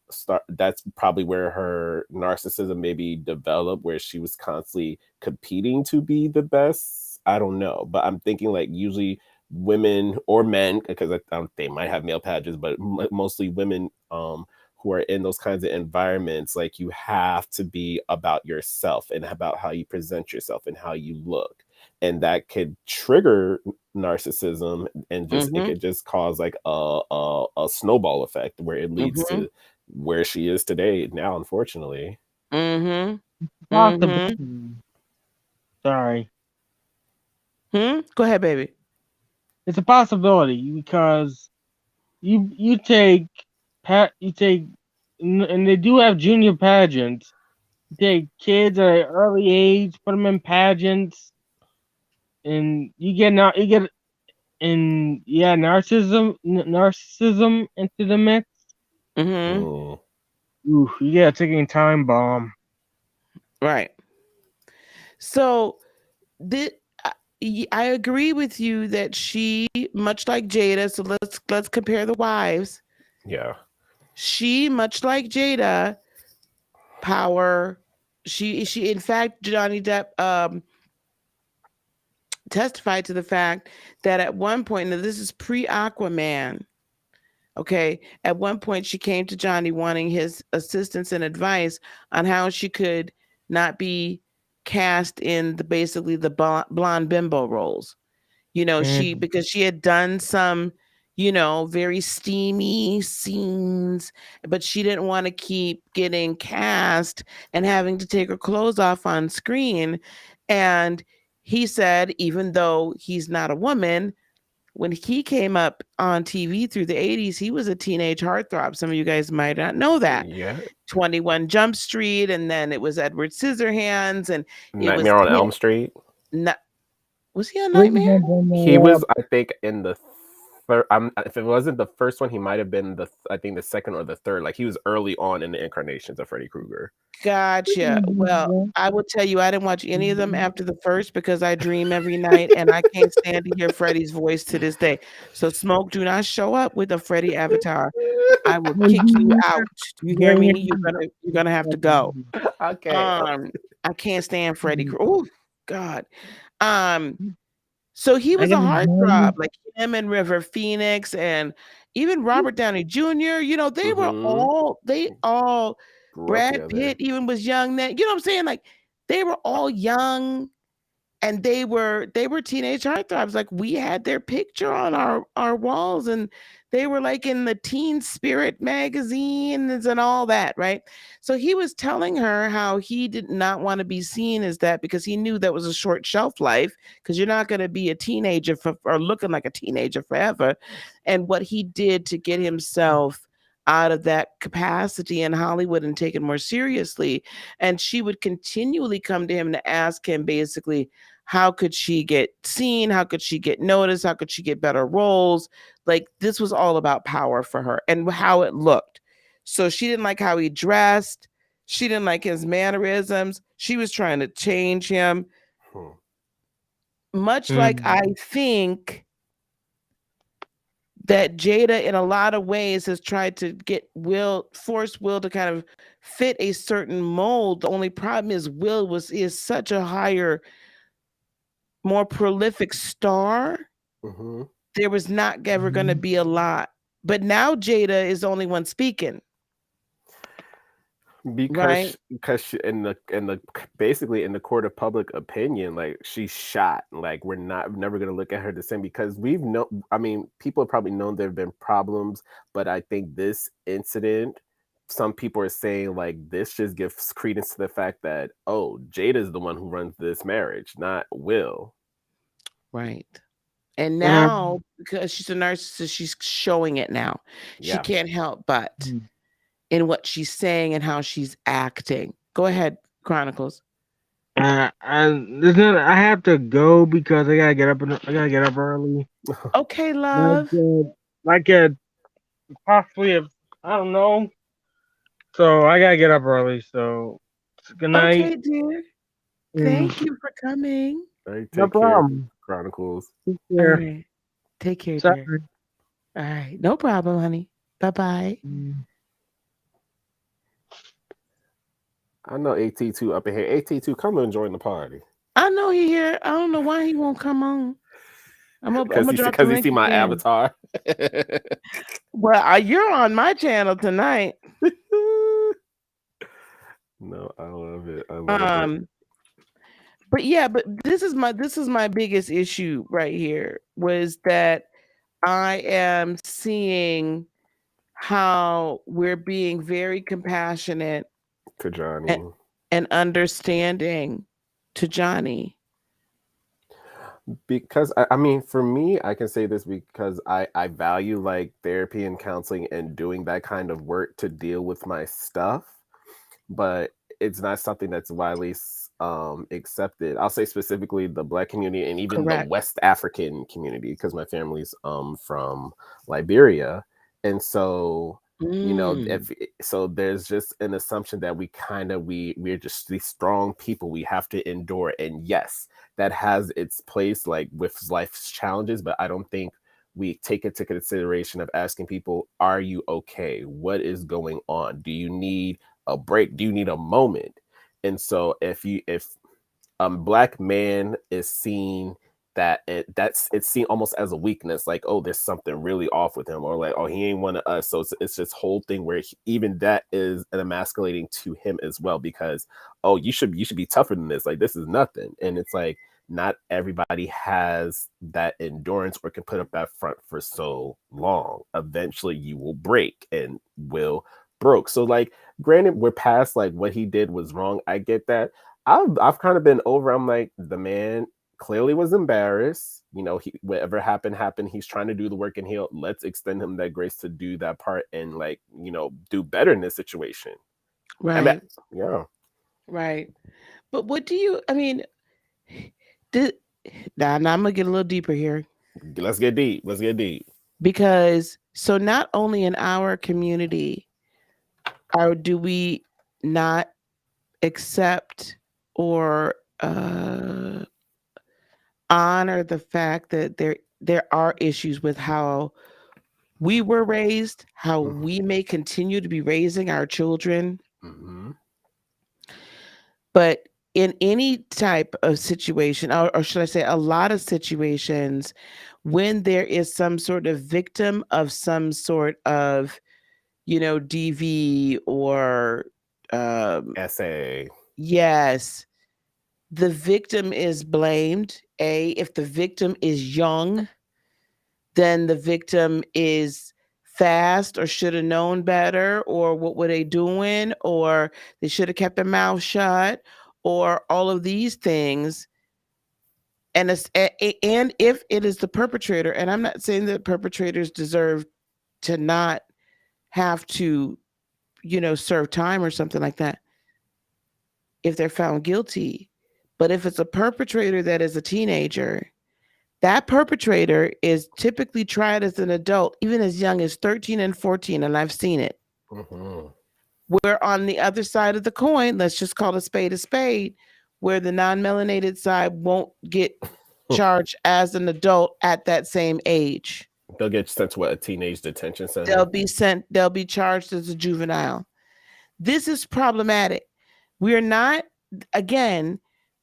S3: that's probably where her narcissism maybe developed, where she was constantly competing to be the best. I don't know, but I'm thinking like usually women or men, because they might have male pageants, but mostly women who are in those kinds of environments, like you have to be about yourself and about how you present yourself and how you look. And that could trigger narcissism, and just it could just cause like a snowball effect where it leads to where she is today now, unfortunately.
S2: Sorry.
S1: Go ahead, baby.
S2: It's a possibility because you take and they do have junior pageants. You take kids at an early age, put them in pageants, and you get narcissism into the mix. Ooh, you get a ticking time bomb.
S1: Right. So I agree with you that she, much like Jada, so let's compare the wives.
S3: Yeah.
S1: She, much like Jada, power. She in fact, Johnny Depp testified to the fact that at one point, now this is pre-Aquaman, okay, at one point she came to Johnny wanting his assistance and advice on how she could not be cast in basically the blonde bimbo roles. You know, because she had done some, you know, very steamy scenes, but she didn't want to keep getting cast and having to take her clothes off on screen. And he said, even though he's not a woman, when he came up on TV through the 80s, he was a teenage heartthrob. Some of you guys might not know that.
S3: Yeah.
S1: 21 Jump Street, and then it was Edward Scissorhands, and
S3: Nightmare on Elm Street.
S1: Was he a Nightmare?
S3: He was, I think, in the third. If it wasn't the first one, he might have been the second or the third. Like he was early on in the incarnations of Freddy Krueger.
S1: Gotcha. Well, I will tell you, I didn't watch any of them after the first because I dream every night and I can't stand to hear Freddy's voice to this day. So, Smoke, do not show up with a Freddy avatar. I will kick you out. You hear me? You're gonna have to go.
S3: Okay.
S1: I can't stand Freddy. Oh God. So he was a heartthrob, like him and River Phoenix, and even Robert Downey Jr. You know, they all. Brad Pitt even was young then. You know what I'm saying? Like they were all young and they were teenage heartthrobs. Like we had their picture on our walls and they were like in the Teen Spirit magazines and all that, right? So he was telling her how he did not want to be seen as that because he knew that was a short shelf life because you're not going to be a teenager or looking like a teenager forever. And what he did to get himself out of that capacity in Hollywood and taken more seriously. And she would continually come to him to ask him basically, how could she get seen? How could she get noticed? How could she get better roles? Like, this was all about power for her and how it looked. So she didn't like how he dressed. She didn't like his mannerisms. She was trying to change him. Much like I think that Jada in a lot of ways has tried to force Will to kind of fit a certain mold. The only problem is Will is such a higher, more prolific star. There was not ever going to be a lot. But now Jada is the only one speaking.
S3: Because she, in the basically in the court of public opinion, like, she's shot. Like, we're never gonna look at her the same, because people have probably known there have been problems, but I think this incident, some people are saying like this just gives credence to the fact that, oh, Jada's the one who runs this marriage, not Will.
S1: Right. And now, because she's a narcissist, she's showing it now. She
S3: Yeah.
S1: can't help but in what she's saying and how she's acting. Go ahead, Chronicles.
S2: I have to go because I gotta get up. I gotta get up early.
S1: Okay, love.
S2: Possibly, I don't know. So I gotta get up early. So good night.
S1: Okay, dear. Thank you for coming.
S3: Right,
S2: No problem.
S3: Chronicles.
S1: All right. Take care,
S2: Sorry.
S1: dear. All right. No problem, honey. Bye-bye.
S3: I know AT2 up in here. AT2, come and join the party.
S1: I know he here. I don't know why he won't come on. Because
S3: he see my avatar.
S1: Well, you're on my channel tonight.
S3: No, I love it. I love it.
S1: But yeah, but this is my biggest issue right here, was that I am seeing how we're being very compassionate
S3: to Johnny
S1: and understanding to Johnny.
S3: Because I mean, for me, I can say this because I value like therapy and counseling and doing that kind of work to deal with my stuff, but it's not something that's widely accepted. I'll say specifically the Black community and even the West African community, because my family's from Liberia, and so you know, there's just an assumption that we're just these strong people we have to endure, and yes, that has its place like with life's challenges, but I don't think we take into consideration of asking people, are you okay? What is going on? Do you need a break? Do you need a moment? And so if Black man is seen that it's seen almost as a weakness, like, oh, there's something really off with him, or like, oh, he ain't one of us. So it's this whole thing where even that is an emasculating to him as well, because, oh, you should be tougher than this. Like, this is nothing. And it's like, not everybody has that endurance or can put up that front for so long. Eventually you will break, and Will broke. So like, granted, we're past like what he did was wrong. I get that. I've kind of been over. I'm like, the man clearly was embarrassed. You know, whatever happened. He's trying to do the work and heal. Let's extend him that grace to do that part and, like, you know, do better in this situation.
S1: Right.
S3: Yeah.
S1: Right. But what do you, I mean, now I'm gonna get a little deeper here.
S3: Let's get deep.
S1: Because so not only in our community do we not accept or honor the fact that there are issues with how we were raised, how we may continue to be raising our children. But in any type of situation, or should I say a lot of situations, when there is some sort of victim of some sort of, you know, DV or
S3: essay.
S1: Yes. The victim is blamed. If the victim is young, then the victim is fast or should have known better, or what were they doing, or they should have kept their mouth shut, or all of these things. And if it is the perpetrator, and I'm not saying that perpetrators deserve to not have to, serve time or something like that if they're found guilty. But if it's a perpetrator that is a teenager, that perpetrator is typically tried as an adult, even as young as 13 and 14, and I've seen it.
S3: Mm-hmm.
S1: Where on the other side of the coin, let's just call a spade, where the non-melanated side won't get charged as an adult at that same age.
S3: They'll get sent to a teenage detention center.
S1: They'll be charged as a juvenile. This is problematic. We're not, again,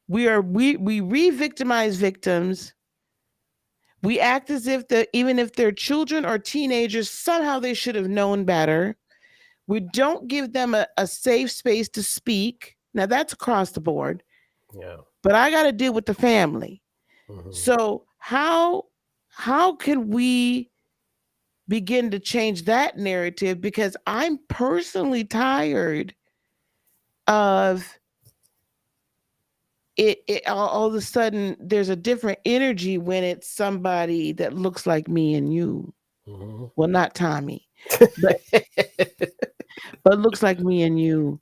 S1: we re-victimize victims. We act as if even if they're children or teenagers, somehow they should have known better. We don't give them a safe space to speak. Now that's across the board.
S3: Yeah.
S1: But I got to deal with the family.
S3: Mm-hmm.
S1: So how can we begin to change that narrative? Because I'm personally tired of it all of a sudden there's a different energy when it's somebody that looks like me and you.
S3: Mm-hmm.
S1: Well, not Tommy, but looks like me and you.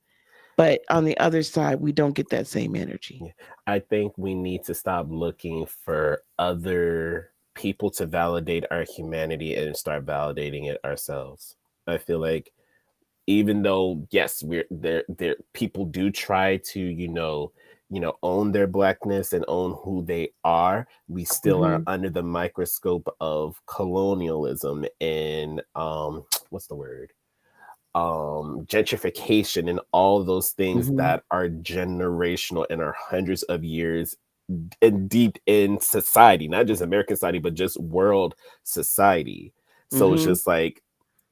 S1: But on the other side, we don't get that same energy.
S3: I think we need to stop looking for other people to validate our humanity and start validating it ourselves. I feel like even though, yes, we're there people do try to, own their blackness and own who they are, we still are under the microscope of colonialism and what's the word? Gentrification and all those things that are generational and are hundreds of years and deep in society, not just American society, but just world society. So it's just like,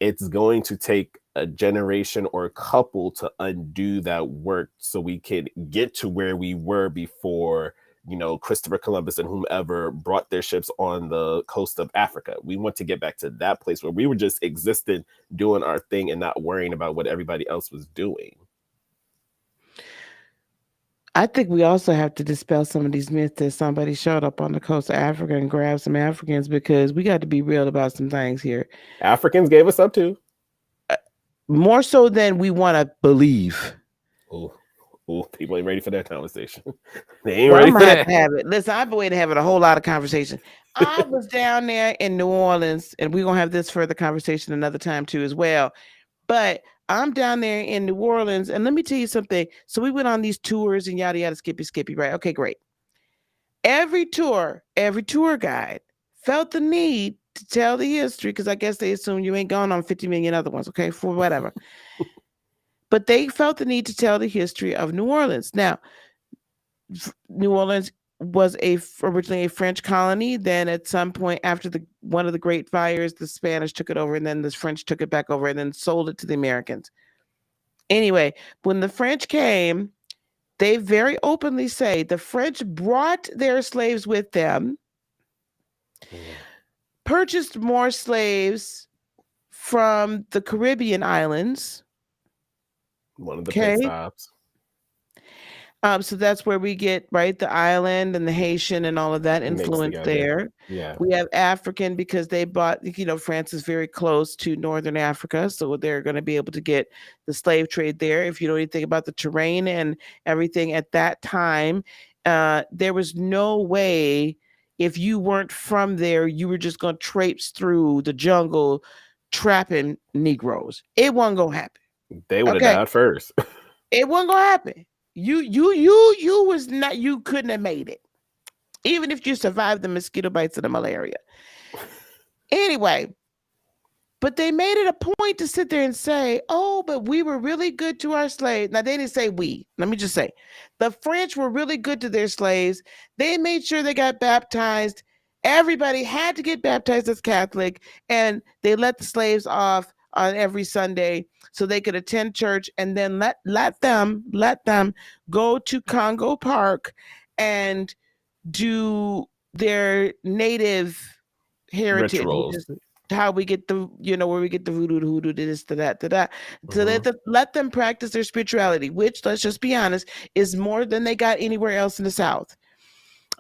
S3: it's going to take a generation or a couple to undo that work so we can get to where we were before, Christopher Columbus and whomever brought their ships on the coast of Africa. We want to get back to that place where we were just existing, doing our thing and not worrying about what everybody else was doing.
S1: I think we also have to dispel some of these myths that somebody showed up on the coast of Africa and grabbed some Africans, because we got to be real about some things here.
S3: Africans gave us up to.
S1: More so than we want to believe.
S3: Oh, people ain't ready for that conversation. They ain't ready for that.
S1: Have it. Listen, I've been waiting to have a whole lot of conversation. I was down there in New Orleans, and we're going to have this further conversation another time too as well. But I'm down there in New Orleans, and let me tell you something. So we went on these tours and yada, yada, skippy, right? Okay, great. Every tour guide felt the need to tell the history, because I guess they assume you ain't gone on 50 million other ones, okay, for whatever. But they felt the need to tell the history of New Orleans. Now, New Orleans was originally a French colony. Then at some point after one of the great fires, the Spanish took it over, and then the French took it back over and then sold it to the Americans. Anyway, when the French came, they very openly say the French brought their slaves with them, purchased more slaves from the Caribbean islands.
S3: One of the pit stops.
S1: So that's where we get, right, the island and the Haitian and all of that influence there.
S3: Yeah.
S1: We have African because they bought, France is very close to Northern Africa. So they're going to be able to get the slave trade there. If you know anything about the terrain and everything at that time, there was no way, if you weren't from there, you were just going to traipse through the jungle trapping Negroes. It wasn't going to happen.
S3: They would have died first.
S1: It wasn't gonna happen. You was not. You couldn't have made it, even if you survived the mosquito bites and the malaria. Anyway, but they made it a point to sit there and say, "Oh, but we were really good to our slaves." Now they didn't say we. Let me just say, the French were really good to their slaves. They made sure they got baptized. Everybody had to get baptized as Catholic, and they let the slaves off on every Sunday so they could attend church, and then let them go to Congo Park and do their native heritage.
S3: Rituals.
S1: How we get the, where we get the voodoo, the hoodoo, this, to that, to that. So let them practice their spirituality, which, let's just be honest, is more than they got anywhere else in the South.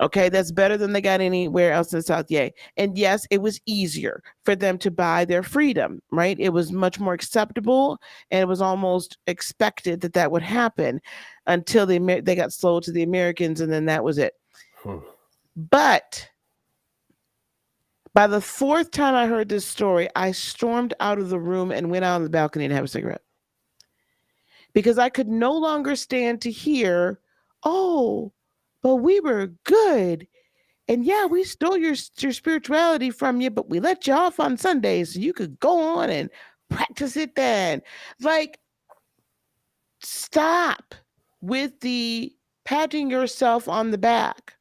S1: Okay, that's better than they got anywhere else in the South. Yay. And yes, it was easier for them to buy their freedom, right? It was much more acceptable, and it was almost expected that that would happen until they got sold to the Americans, and then that was it. But by the fourth time I heard this story, I stormed out of the room and went out on the balcony to have a cigarette. Because I could no longer stand to hear, oh, but we were good. And yeah, we stole your spirituality from you, but we let you off on Sundays so you could go on and practice it then. Like, stop with the patting yourself on the back.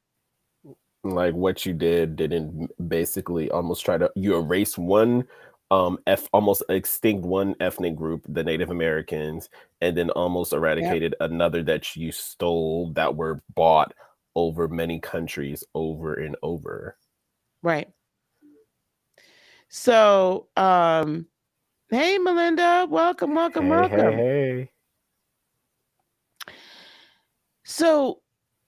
S3: Like what you didn't basically almost try to, you erase one almost extinct one ethnic group, the Native Americans, and then almost eradicated another that you stole, that were bought over many countries over and over.
S1: Right. So, hey Melinda, welcome.
S3: Hey.
S1: So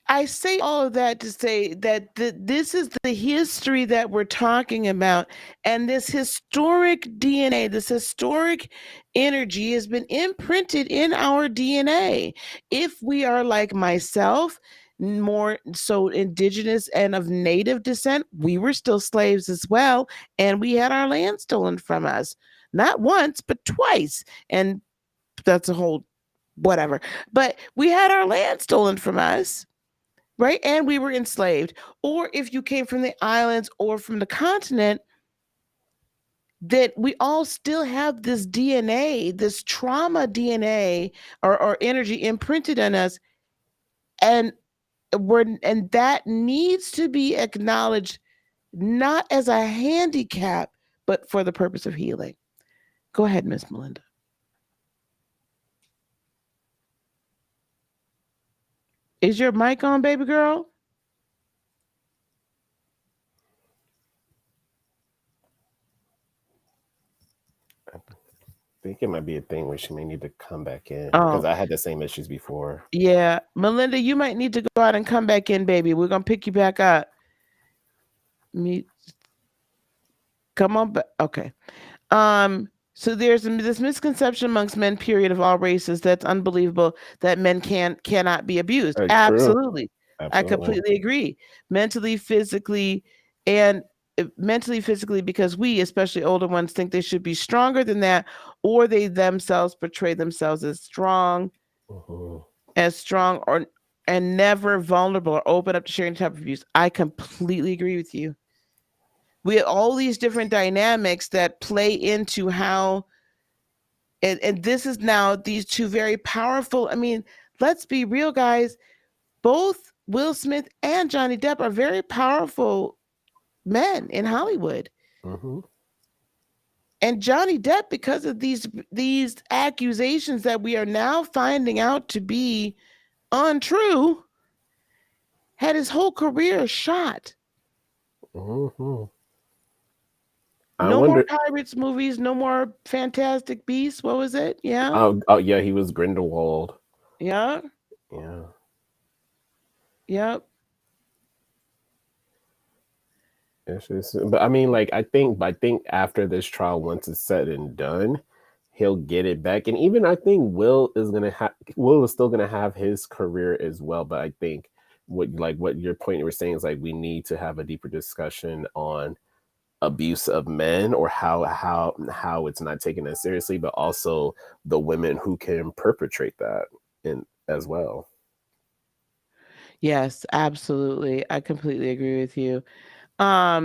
S1: I say all of that to say that this is the history that we're talking about. And this historic DNA, this historic energy has been imprinted in our DNA. If we are like myself, more so indigenous and of native descent, we were still slaves as well. And we had our land stolen from us, not once, but twice. And that's a whole whatever. But we had our land stolen from us. Right. And we were enslaved. Or if you came from the islands or from the continent, that we all still have this DNA, this trauma DNA or energy imprinted on us. And that needs to be acknowledged, not as a handicap, but for the purpose of healing. Go ahead, Miss Melinda. Is your mic on, baby girl?
S3: I think it might be a thing where she may need to come back in, because I had the same issues before.
S1: Yeah, Melinda, you might need to go out and come back in, baby. We're gonna pick you back up. Come on back. Okay. So there's this misconception amongst men, period, of all races, that's unbelievable, that men cannot be abused. Absolutely. I completely agree. Mentally, physically, because we, especially older ones, think they should be stronger than that, or they themselves portray themselves as strong, and never vulnerable or open up to sharing type of abuse. I completely agree with you. We have all these different dynamics that play into how, and this is now these two very powerful, I mean, let's be real, guys. Both Will Smith and Johnny Depp are very powerful men in Hollywood. And Johnny Depp, because of these accusations that we are now finding out to be untrue, had his whole career shot. No more Pirates movies, no more Fantastic Beasts. What was it? Yeah.
S3: Oh yeah, he was Grindelwald.
S1: Yeah.
S3: Yeah.
S1: Yep.
S3: It's just, but I mean, like, I think after this trial, once it's said and done, he'll get it back. And even I think Will is still gonna have his career as well. But I think what your point you were saying is, like, we need to have a deeper discussion on abuse of men, or how it's not taken as seriously, but also the women who can perpetrate that as well.
S1: Yes, absolutely. I completely agree with you. Let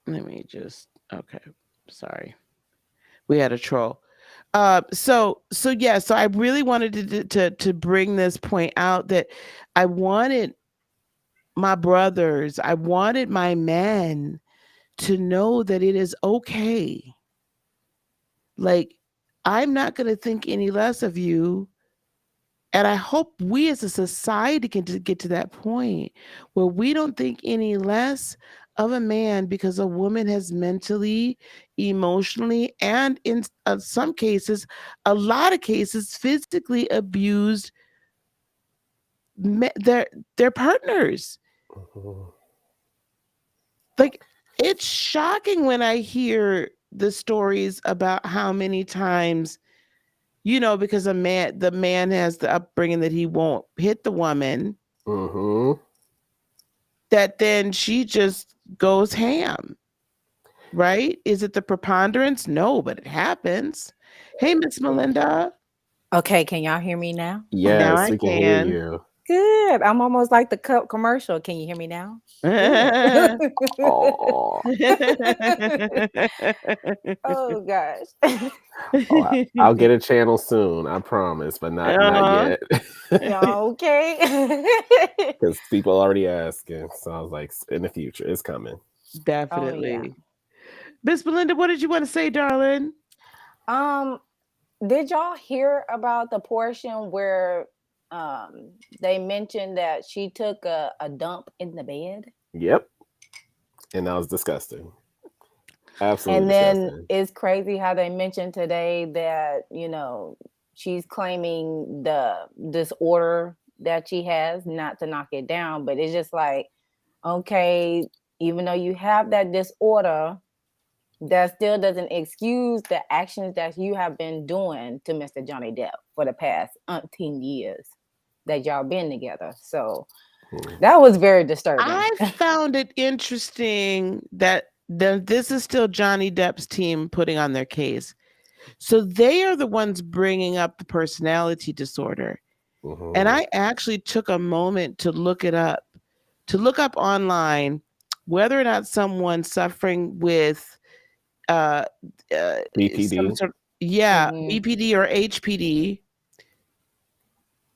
S1: me just, okay, sorry. We had a troll. So I really wanted to bring this point out, that I wanted my brothers, I wanted my men to know that it is okay. Like, I'm not going to think any less of you. And I hope we as a society can get to that point where we don't think any less of a man because a woman has mentally, emotionally, and in some cases, a lot of cases, physically abused their partners.
S3: Mhm.
S1: Like, it's shocking when I hear the stories about how many times, because the man has the upbringing that he won't hit the woman,
S3: Mhm.
S1: that then she just goes ham, right? Is it the preponderance? No, but it happens. Hey, Miss Melinda.
S4: Okay, can y'all hear me now?
S1: Now
S3: Yes,
S1: I
S3: we can hear
S1: can.
S3: you.
S4: Good. I'm almost like the commercial. Can you hear me now? Good.
S3: Oh,
S4: Oh gosh.
S3: I'll get a channel soon. I promise, but not
S1: Uh-huh.
S3: yet.
S4: Yeah, okay.
S3: Because people already asking. So I was like, in the future, it's coming.
S4: Oh yeah.
S1: Definitely. Miss Belinda, what did you want to say, darling?
S4: Um, did y'all hear about the portion where they mentioned that she took a dump in the bed?
S3: Yep. And that was disgusting. Absolutely
S4: And then
S3: disgusting.
S4: it's crazy how they mentioned today that, she's claiming the disorder that she has, not to knock it down, but it's just like, okay, even though you have that disorder, that still doesn't excuse the actions that you have been doing to Mr. Johnny Depp for the past umpteen years that y'all been together. So that was very disturbing.
S1: I found it interesting that this is still Johnny Depp's team putting on their case. So they are the ones bringing up the personality disorder.
S3: Mhm.
S1: And I actually took a moment to look up online whether or not someone suffering with
S3: BPD.
S1: some sort
S4: Mhm.
S1: BPD or HPD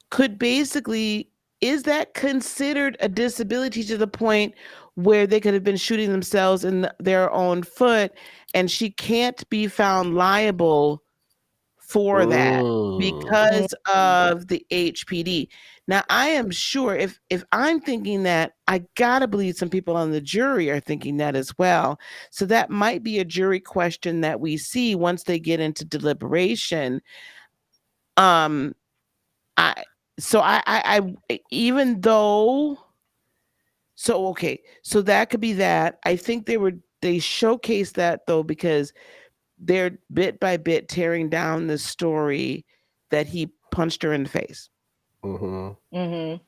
S1: could basically, is that considered a disability to the point where they could have been shooting themselves in their own foot, and she can't be found liable for that because of the HPD. Now, I am sure if I'm thinking that, I gotta believe some people on the jury are thinking that as well. So that might be a jury question that we see once they get into deliberation. Um, I so I even though so okay, so that could be that. I think they showcased that though because they're bit by bit tearing down the story that he punched her in the face.
S3: Mhm.
S4: Mhm.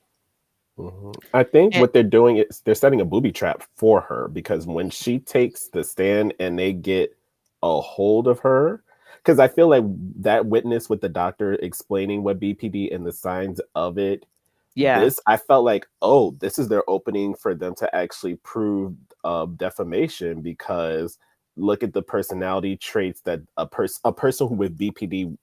S3: I think
S1: And
S3: what they're doing is they're setting a booby trap for her because when she takes the stand and they get a hold of her, because I feel like that witness with the doctor explaining what BPD and the signs of it,
S1: yeah,
S3: I felt like, oh, this is their opening for them to actually prove defamation because look at the personality traits that a person who with BPD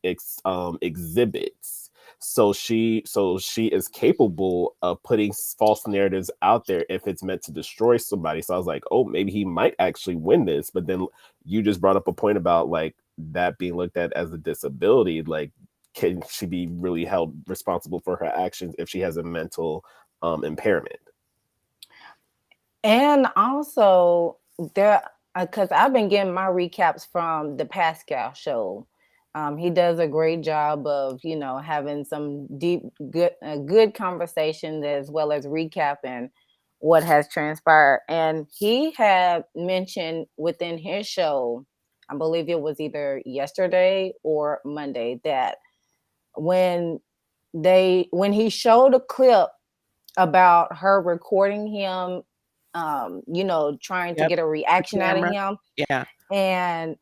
S3: exhibits. So she is capable of putting false narratives out there if it's meant to destroy somebody. So I was like, oh, maybe he might actually win this. But then you just brought up a point about like that being looked at as a disability. Like, can she be really held responsible for her actions if she has a mental impairment?
S4: And also there, because I've been getting my recaps from the Pascal show. He does a great job of, having some deep, good conversations as well as recapping what has transpired. And he had mentioned within his show, I believe it was either yesterday or Monday, that when he showed a clip about her recording him, trying to
S1: yep,
S4: get a
S1: the
S4: reaction out of
S1: camera.
S4: him.
S1: Yeah,
S4: And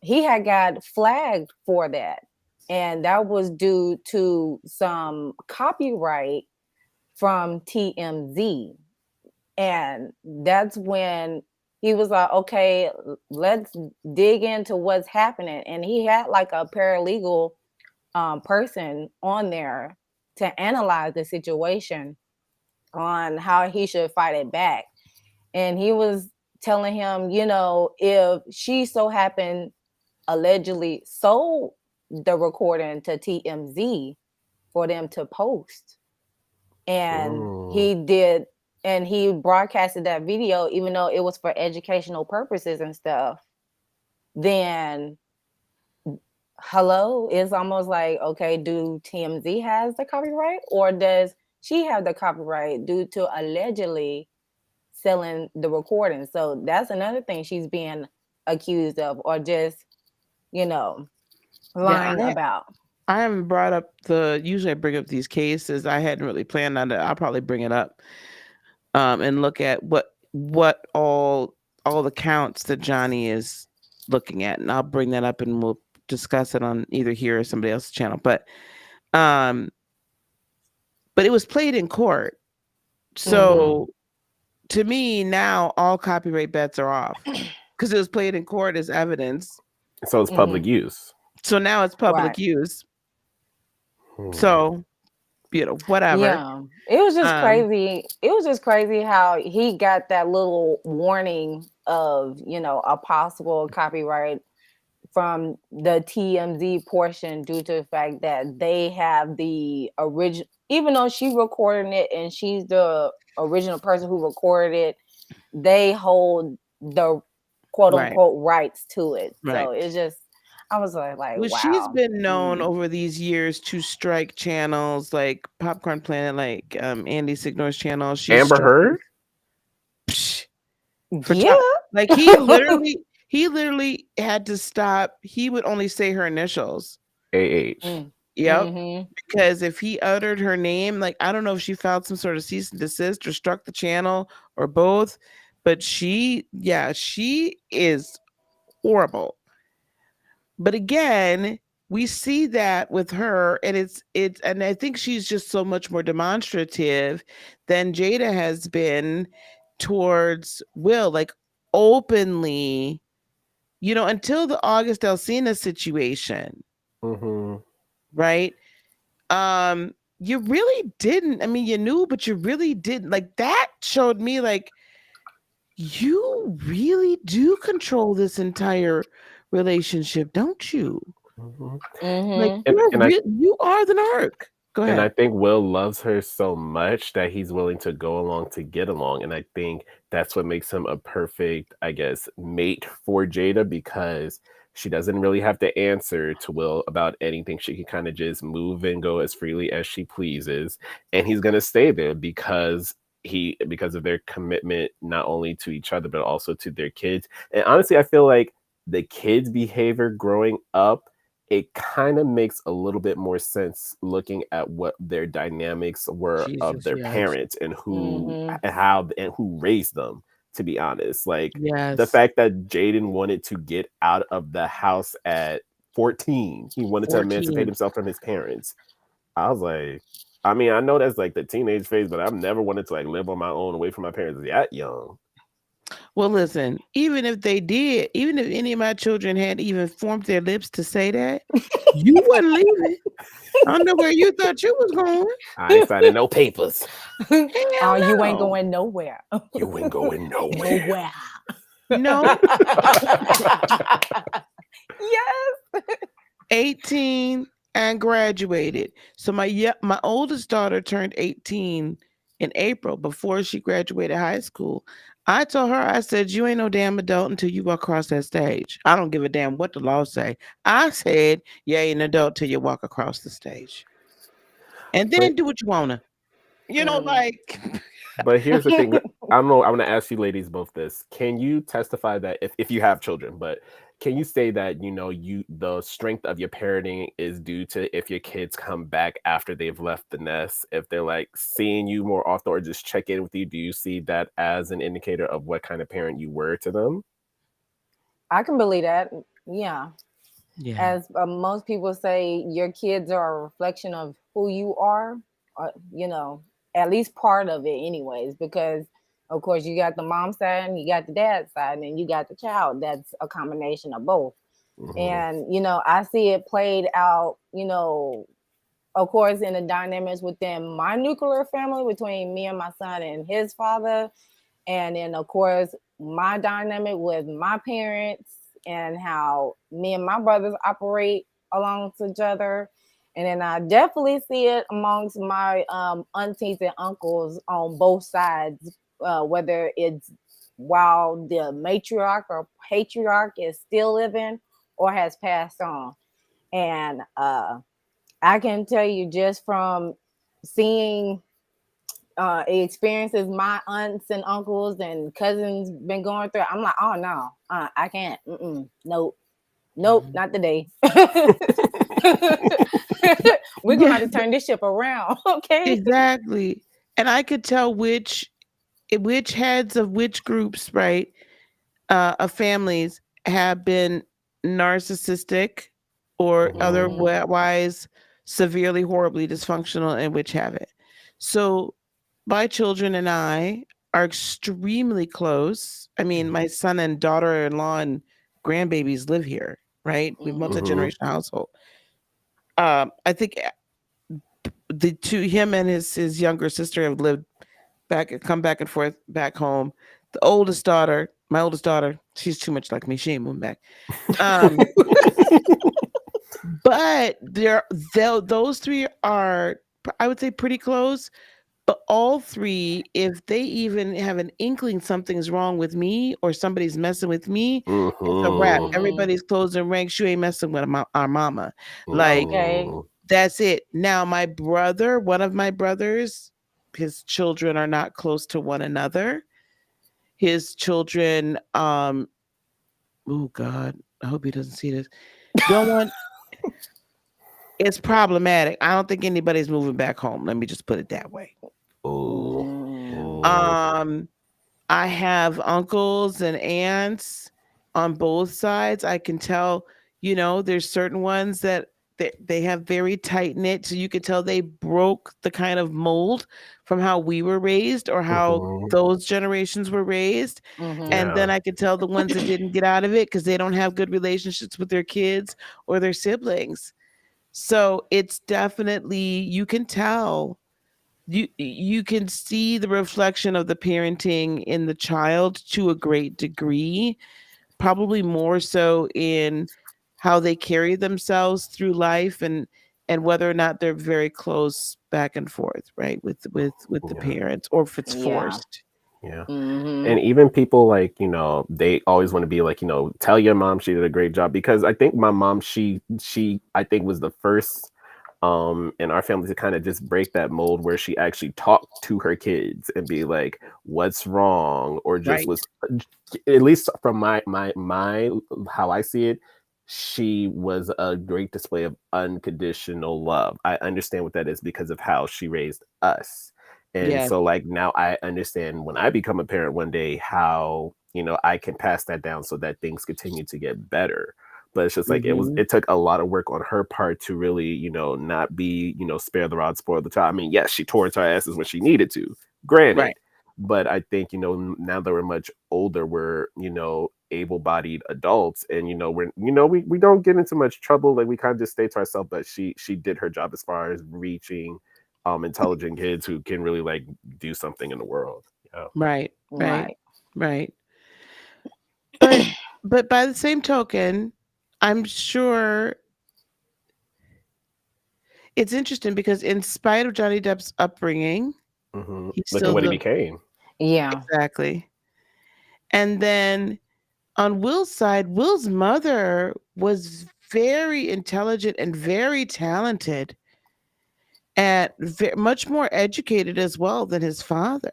S4: he had got flagged for that. And that was due to some copyright from TMZ. And that's when he was like, okay, let's dig into what's happening. And he had like a paralegal person on there to analyze the situation on how he should fight it back. And he was telling him, if she so happened allegedly sold the recording to TMZ for them to post, and he did, and he broadcasted that video, even though it was for educational purposes and stuff, then hello, it's almost like, okay, do TMZ has the copyright or does she have the copyright due to allegedly selling the recording. So that's another thing she's being accused of, or just, lying about.
S1: I haven't brought up usually I bring up these cases. I hadn't really planned on it. I'll probably bring it up and look at what all the counts that Johnny is looking at. And I'll bring that up and we'll discuss it on either here or somebody else's channel. But it was played in court. So to me now all copyright bets are off because it was played in court as evidence.
S3: So it's public use.
S1: So now it's public use. So, whatever.
S4: Yeah, it was just crazy. It was just crazy how he got that little warning of, a possible copyright from the TMZ portion due to the fact that they have the original, even though she recorded it and she's the original person who recorded it, they hold the quote unquote rights to it. Right. So it's just, I was like, wow.
S1: She's been known over these years to strike channels like Popcorn Planet, like Andy Signor's channel.
S3: Amber Heard?
S1: Like he literally had to stop. He would only say her initials.
S3: AH.
S1: Yep. Because if he uttered her name, like I don't know if she filed some sort of cease and desist or struck the channel or both, but she is horrible. But again, we see that with her, and it's and I think she's just so much more demonstrative than Jada has been towards Will, like openly, until the August Alsina situation. Right? You really didn't. I mean, you knew, but you really didn't. Like that showed me like you really do control this entire relationship, don't you? Like you are the narc. Go ahead.
S3: And I think Will loves her so much that he's willing to go along to get along. And I think that's what makes him a perfect, I guess, mate for Jada, because she doesn't really have to answer to Will about anything. She can kind of just move and go as freely as she pleases. And he's going to stay there because of their commitment, not only to each other, but also to their kids. And honestly, I feel like the kids' behavior growing up, it kind of makes a little bit more sense looking at what their dynamics were of their parents and who and who raised them, to be honest. Like the fact that Jaden wanted to get out of the house at 14, he wanted to emancipate himself from his parents. I was like, I mean, I know that's like the teenage phase, but I've never wanted to like live on my own away from my parents that young.
S1: Well, listen, even if they did, even if any of my children had even formed their lips to say that, you wouldn't leave it. I don't know where you thought you was going.
S3: I ain't signing no papers.
S4: You ain't going nowhere.
S3: You ain't going nowhere.
S1: No.
S4: Yes.
S1: 18 and graduated. So my oldest daughter turned 18 in April before she graduated high school. I told her, I said, you ain't no damn adult until you walk across that stage. I don't give a damn what the law say. I said, you ain't an adult till you walk across the stage. And then do what you wanna. Like.
S3: But here's the thing. I don't know. I want to ask you ladies both this. Can you testify that if you have children, but can you say that, the strength of your parenting is due to if your kids come back after they've left the nest, if they're like seeing you more often or just check in with you? Do you see that as an indicator of what kind of parent you were to them?
S4: I can believe that. Yeah. As most people say, your kids are a reflection of who you are, at least part of it anyways, because of course you got the mom side and you got the dad side and you got the child. That's a combination of both. And, I see it played out, of course, in the dynamics within my nuclear family between me and my son and his father. And then, of course, my dynamic with my parents and how me and my brothers operate along each other. And then I definitely see it amongst my aunties and uncles on both sides, whether it's while the matriarch or patriarch is still living or has passed on. And I can tell you just from seeing experiences my aunts and uncles and cousins been going through, I'm like, oh no, I can't. Nope, not today. We're gonna have to turn this ship around, okay?
S1: Exactly. And I could tell which heads of which groups, right, of families have been narcissistic or otherwise severely, horribly dysfunctional, and which haven't. So my children and I are extremely close. I mean, my son and daughter-in-law and grandbabies live here, right? We're multi-generational household. I think the two, him and his younger sister, have come back and forth back home. The oldest daughter, my oldest daughter, she's too much like me. She ain't moving back. But those three are, I would say, pretty close. But all three, if they even have an inkling something's wrong with me or somebody's messing with me, it's a wrap. Everybody's closing ranks. You ain't messing with our mama. Like, that's it. Now, one of my brothers, his children are not close to one another. His children, oh God, I hope he doesn't see this. It's problematic. I don't think anybody's moving back home. Let me just put it that way. I have uncles and aunts on both sides. I can tell, there's certain ones that they have very tight knit, so you could tell they broke the kind of mold from how we were raised or how those generations were raised. And then I could tell the ones that didn't get out of it because they don't have good relationships with their kids or their siblings. So it's definitely, you can tell, you can see the reflection of the parenting in the child to a great degree, probably more so in how they carry themselves through life and whether or not they're very close back and forth, right, with the parents, or if it's forced.
S3: And even people like, they always want to be like, tell your mom she did a great job, because I think my mom, she I think was the first in our family to kind of just break that mold where she actually talked to her kids and be like, what's wrong, or just was, at least from my how I see it, she was a great display of unconditional love. I understand what that is because of how she raised us. And so like now I understand when I become a parent one day how, I can pass that down so that things continue to get better. But it's just like it took a lot of work on her part to really, not be, spare the rod, spoil the child. I mean, yes, she tore into her asses when she needed to, granted.
S1: Right.
S3: But I think, now that we're much older, we're, able-bodied adults, and we don't get into much trouble. Like, we kind of just stay to ourselves. But she did her job as far as reaching intelligent kids who can really like do something in the world.
S1: Right. But by the same token, I'm sure it's interesting because in spite of Johnny Depp's upbringing,
S3: look at what he became.
S4: Yeah,
S1: exactly. And then on Will's side, Will's mother was very intelligent and very talented and much more educated as well than his father.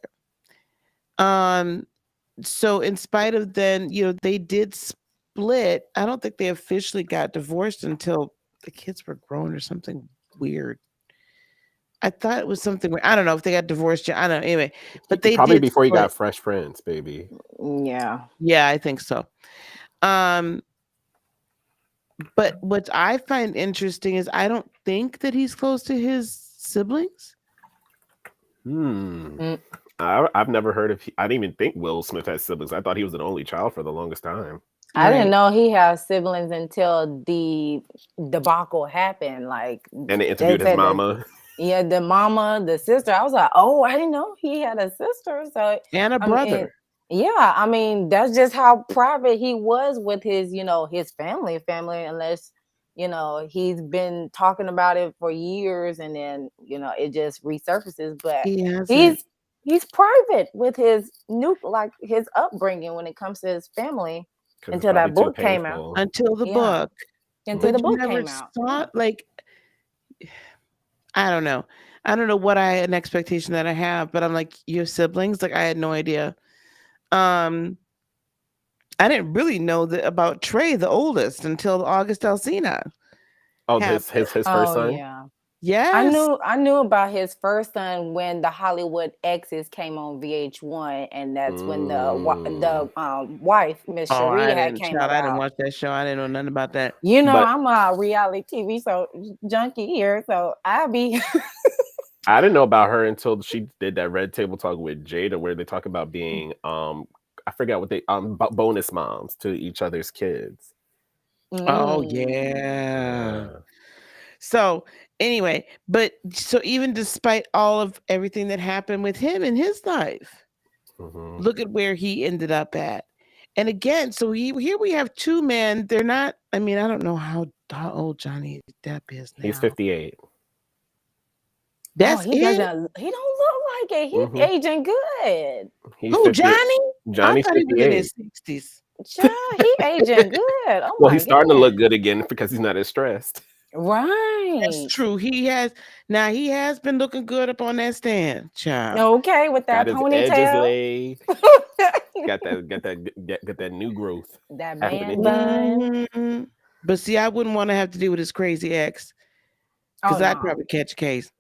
S1: So in spite of then, they did split. I don't think they officially got divorced until the kids were grown or something weird. I thought it was something weird. I don't know if they got divorced yet. I don't know. Anyway, but they
S3: probably
S1: did
S3: before he
S1: split.
S3: got Fresh Prince, baby.
S4: Yeah,
S1: I think so. But what I find interesting is I don't think that he's close to his siblings.
S3: I've never heard of. I didn't even think Will Smith had siblings. I thought he was an only child for the longest time.
S4: I didn't know he has siblings until the debacle happened. Like,
S3: and they interviewed his mama.
S4: The mama, the sister. I was like, oh, I didn't know he had a sister. So
S1: and a brother.
S4: I mean, that's just how private he was with his, his family, unless, he's been talking about it for years and then, it just resurfaces. But he's private with his his upbringing when it comes to his family until that book came out.
S1: Until the book.
S4: Until the book came out.
S1: Like, I don't know. I don't know what an expectation that I have, but I'm like, you have siblings? Like I had no idea. I didn't really know about Trey, the oldest, until August Alsina
S3: Oh,
S1: happened.
S3: his first
S4: Oh
S3: son.
S4: yeah.
S1: Yes.
S4: I knew about his first son when the Hollywood Exes came on VH1, and that's when the wife, Miss
S1: Oh,
S4: Sharia, had came
S1: I didn't
S4: about.
S1: watch that show. I didn't know nothing about that.
S4: You know,
S3: But
S4: I'm a reality TV junkie here, so I be
S3: I didn't know about her until she did that Red Table Talk with Jada, where they talk about being I forgot what they bonus moms to each other's kids.
S1: Oh
S4: Mm.
S1: yeah.
S3: Yeah.
S1: So anyway, but so even despite all of everything that happened with him in his life,
S3: Mhm.
S1: look at where he ended up at. And again, so here we have two men. They're not. I mean, I don't know how old Johnny Depp is
S3: He's
S1: now.
S3: 58.
S4: Oh,
S1: That's it.
S4: he don't look like it. He's
S3: Mhm.
S4: aging good.
S3: He's
S1: Who,
S3: 50.
S1: Johnny? I
S3: Johnny's
S1: thought he was in
S3: 58.
S1: his 60s.
S4: Child, he aging good. Oh
S3: Well,
S4: my
S3: he's starting to look
S4: goodness.
S3: good again because he's not as stressed.
S1: That's
S4: Right.
S1: true. He has been looking good up on that stand, child.
S4: Okay, with
S3: Got
S4: that
S3: his edges
S4: ponytail.
S3: laid. Got that new growth
S4: That man
S3: happening.
S4: bun.
S1: Mhm. But see, I wouldn't want to have to deal with his crazy ex
S4: Oh
S1: because I'd
S4: no.
S1: probably catch a case.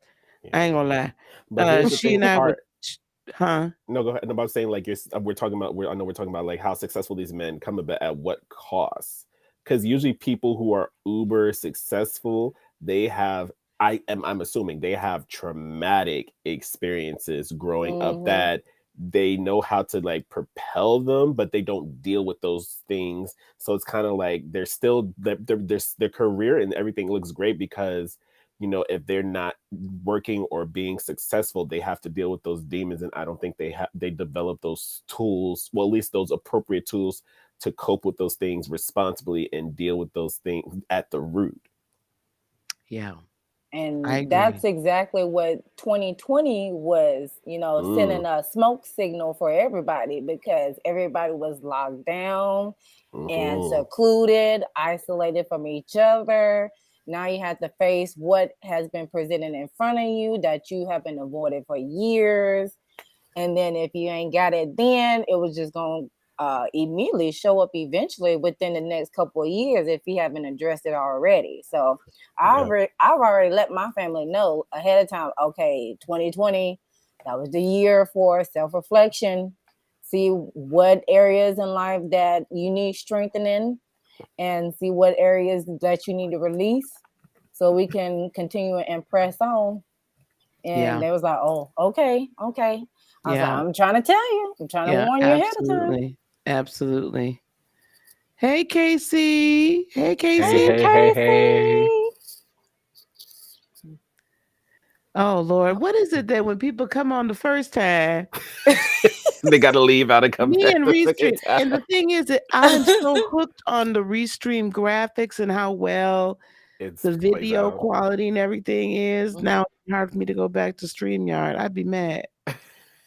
S1: I ain't
S3: Yeah.
S1: gonna lie.
S3: But here's the
S1: She
S3: thing,
S1: and I would,
S3: Art.
S1: huh?
S3: No, go ahead. No, I'm saying like we're talking about. I know we're talking about like how successful these men come about at what cost. Because usually people who are uber successful, they have. I'm assuming they have traumatic experiences growing up
S4: Mm-hmm.
S3: that they know how to like propel them, but they don't deal with those things. So it's kind of like they're still their career and everything looks great because if they're not working or being successful, they have to deal with those demons, and I don't think they develop those tools, well, at least those appropriate tools to cope with those things responsibly and deal with those things at the root.
S1: Yeah, I
S4: And
S1: agree.
S4: that's exactly what 2020 was, sending a smoke signal for everybody because everybody was locked down and secluded, isolated from each other. Now you have to face what has been presented in front of you that you have been avoided for years. And then if you ain't got it then, it was just going to immediately show up eventually within the next couple of years if you haven't addressed it already. So I've already let my family know ahead of time, okay, 2020, that was the year for self-reflection. See what areas in life that you need strengthening and see what areas that you need to release so we can continue and press on. And they was like, oh, okay. I was like, I'm trying to tell you. I'm trying to warn you ahead of time.
S1: Absolutely. Hey, Casey. Hey, Casey.
S3: Hey.
S1: Oh, Lord. What is it that when people come on the first time,
S3: They got to leave out and come
S1: me
S3: back
S1: and
S3: the second
S1: Restream?
S3: time.
S1: And the thing is that I'm so hooked on the Restream graphics and how well the video quality and everything is. Now it's hard for me to go back to StreamYard. I'd be mad.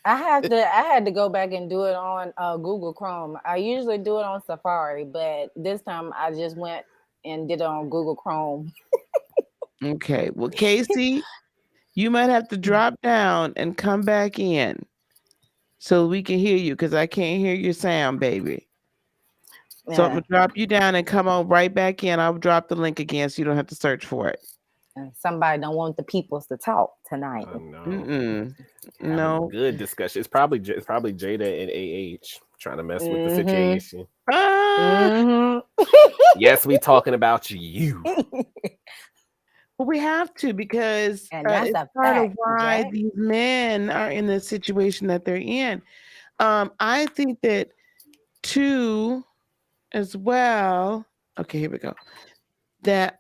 S4: I had to go back and do it on Google Chrome. I usually do it on Safari, but this time I just went and did it on Google Chrome.
S1: Okay. Well, Casey, you might have to drop down and come back in so we can hear you because I can't hear your sound, baby. So I'm going to drop you down and come on right back in. I'll drop the link again so you don't have to search for it.
S4: Somebody don't want the peoples to talk tonight.
S1: No.
S3: Good discussion. It's probably Jada and AH trying to mess with the situation. Yes, we talking about you.
S1: Well, we have to because
S4: that's
S1: it's
S4: a
S1: part of
S4: fact,
S1: why
S4: Jack.
S1: these men are in the situation that they're in. I think that too, as well. Okay, here we go. That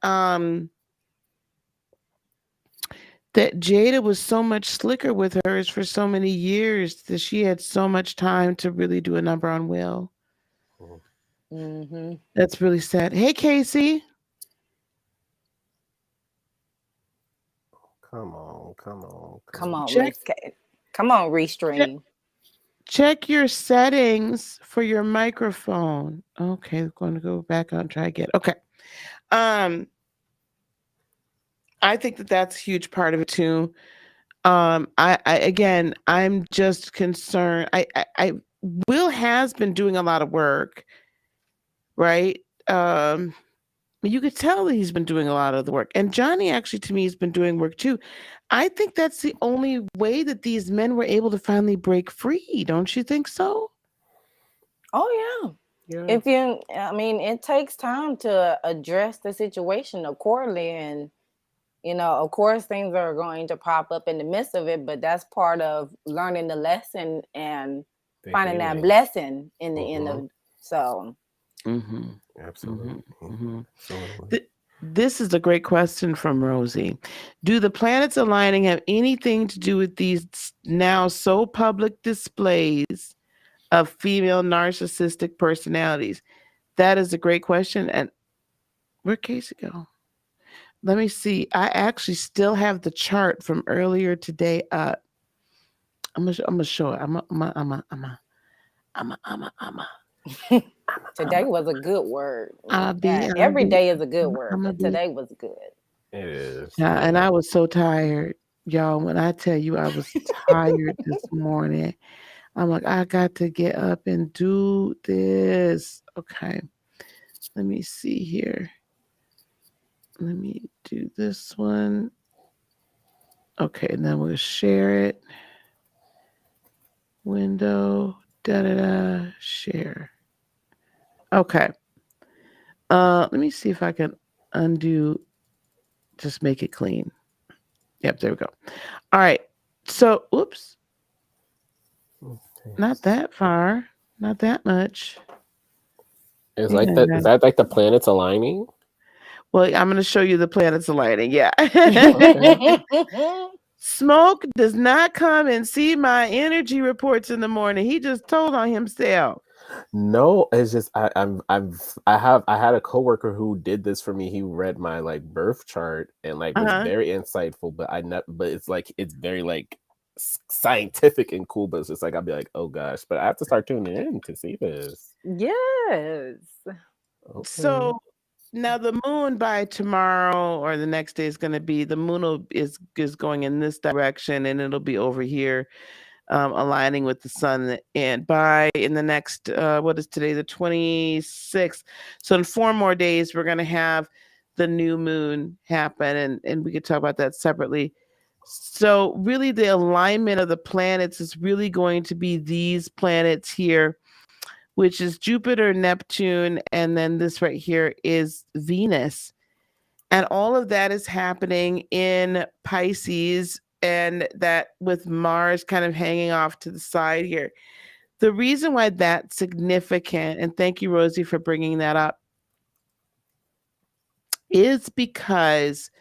S1: that Jada was so much slicker with hers for so many years that she had so much time to really do a number on Will. That's really sad. Hey, Casey.
S3: Come on.
S4: Come on, Restream.
S1: Check your settings for your microphone. Okay, I'm going to go back and try again. Okay. I think that that's a huge part of it too. I'm just concerned. Will has been doing a lot of work, right? You could tell that he's been doing a lot of the work. And Johnny actually to me has been doing work too. I think that's the only way that these men were able to finally break free. Don't you think so?
S4: Oh yeah. If you, I mean, it takes time to address the situation accordingly, and of course, things are going to pop up in the midst of it, but that's part of learning the lesson and finding that blessing in the end of. So,
S3: Absolutely.
S1: This is a great question from Rosie. Do the planets aligning have anything to do with these now so public displays of female narcissistic personalities? That is a great question. And where'd Casey go? Let me see. I actually still have the chart from earlier today up. I'm gonna show it.
S4: Today was a good word. Every day is a good word, but today was good.
S3: It is.
S1: Yeah, and I was so tired, y'all. When I tell you I was tired this morning, I'm like, I got to get up and do this. Okay, let me see here. Let me do this one. Okay, and then we'll share it. Window, share. Okay. Let me see if I can undo, just make it clean. Yep, there we go. All right. So, oops. Not that far. Not that much.
S3: Is that like the planets aligning?
S1: Well, I'm going to show you the planets aligning. Yeah. Smoke does not come and see my energy reports in the morning. He just told on himself.
S3: No, it's just I had a coworker who did this for me. He read my like birth chart and like was very insightful, but it's like it's very like scientific and cool, but it's just like I'll be like, oh gosh, but I have to start tuning in to see this.
S4: Yes.
S1: Okay. So now the moon by tomorrow or the next day is going to be, the moon is going in this direction and it'll be over here. Aligning with the sun, and by in the next what is today, the 26th, so in 4 more days we're going to have the new moon happen, and we could talk about that separately. So really the alignment of the planets is really going to be these planets here, which is Jupiter, Neptune, and then this right here is Venus, and all of that is happening in Pisces, and that with Mars kind of hanging off to the side here. The reason why that's significant, and thank you, Rosie, for bringing that up, is because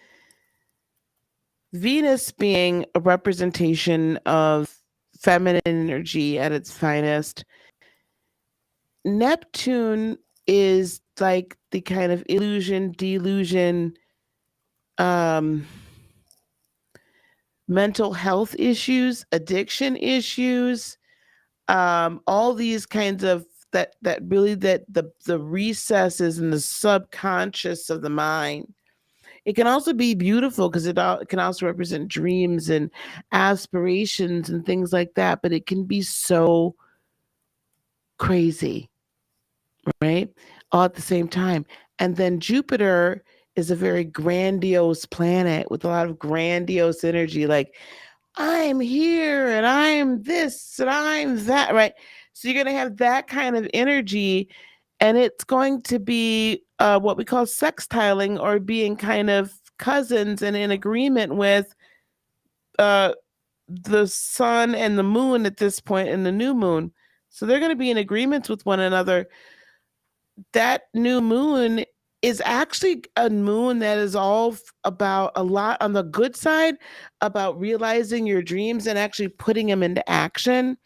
S1: Venus being a representation of feminine energy at its finest, Neptune is like the kind of illusion, delusion, mental health issues, addiction issues, all these kinds of that really that the recesses and the subconscious of the mind. It can also be beautiful because it can also represent dreams and aspirations and things like that, but it can be so crazy, right? All at the same time. And then Jupiter is a very grandiose planet with a lot of grandiose energy, like I'm here and I'm this and I'm that, right? So you're going to have that kind of energy, and it's going to be what we call sextiling, or being kind of cousins and in agreement with the sun and the moon at this point, and the new moon. So they're going to be in agreements with one another. That new moon is actually a moon that is all about a lot on the good side, about realizing your dreams and actually putting them into action.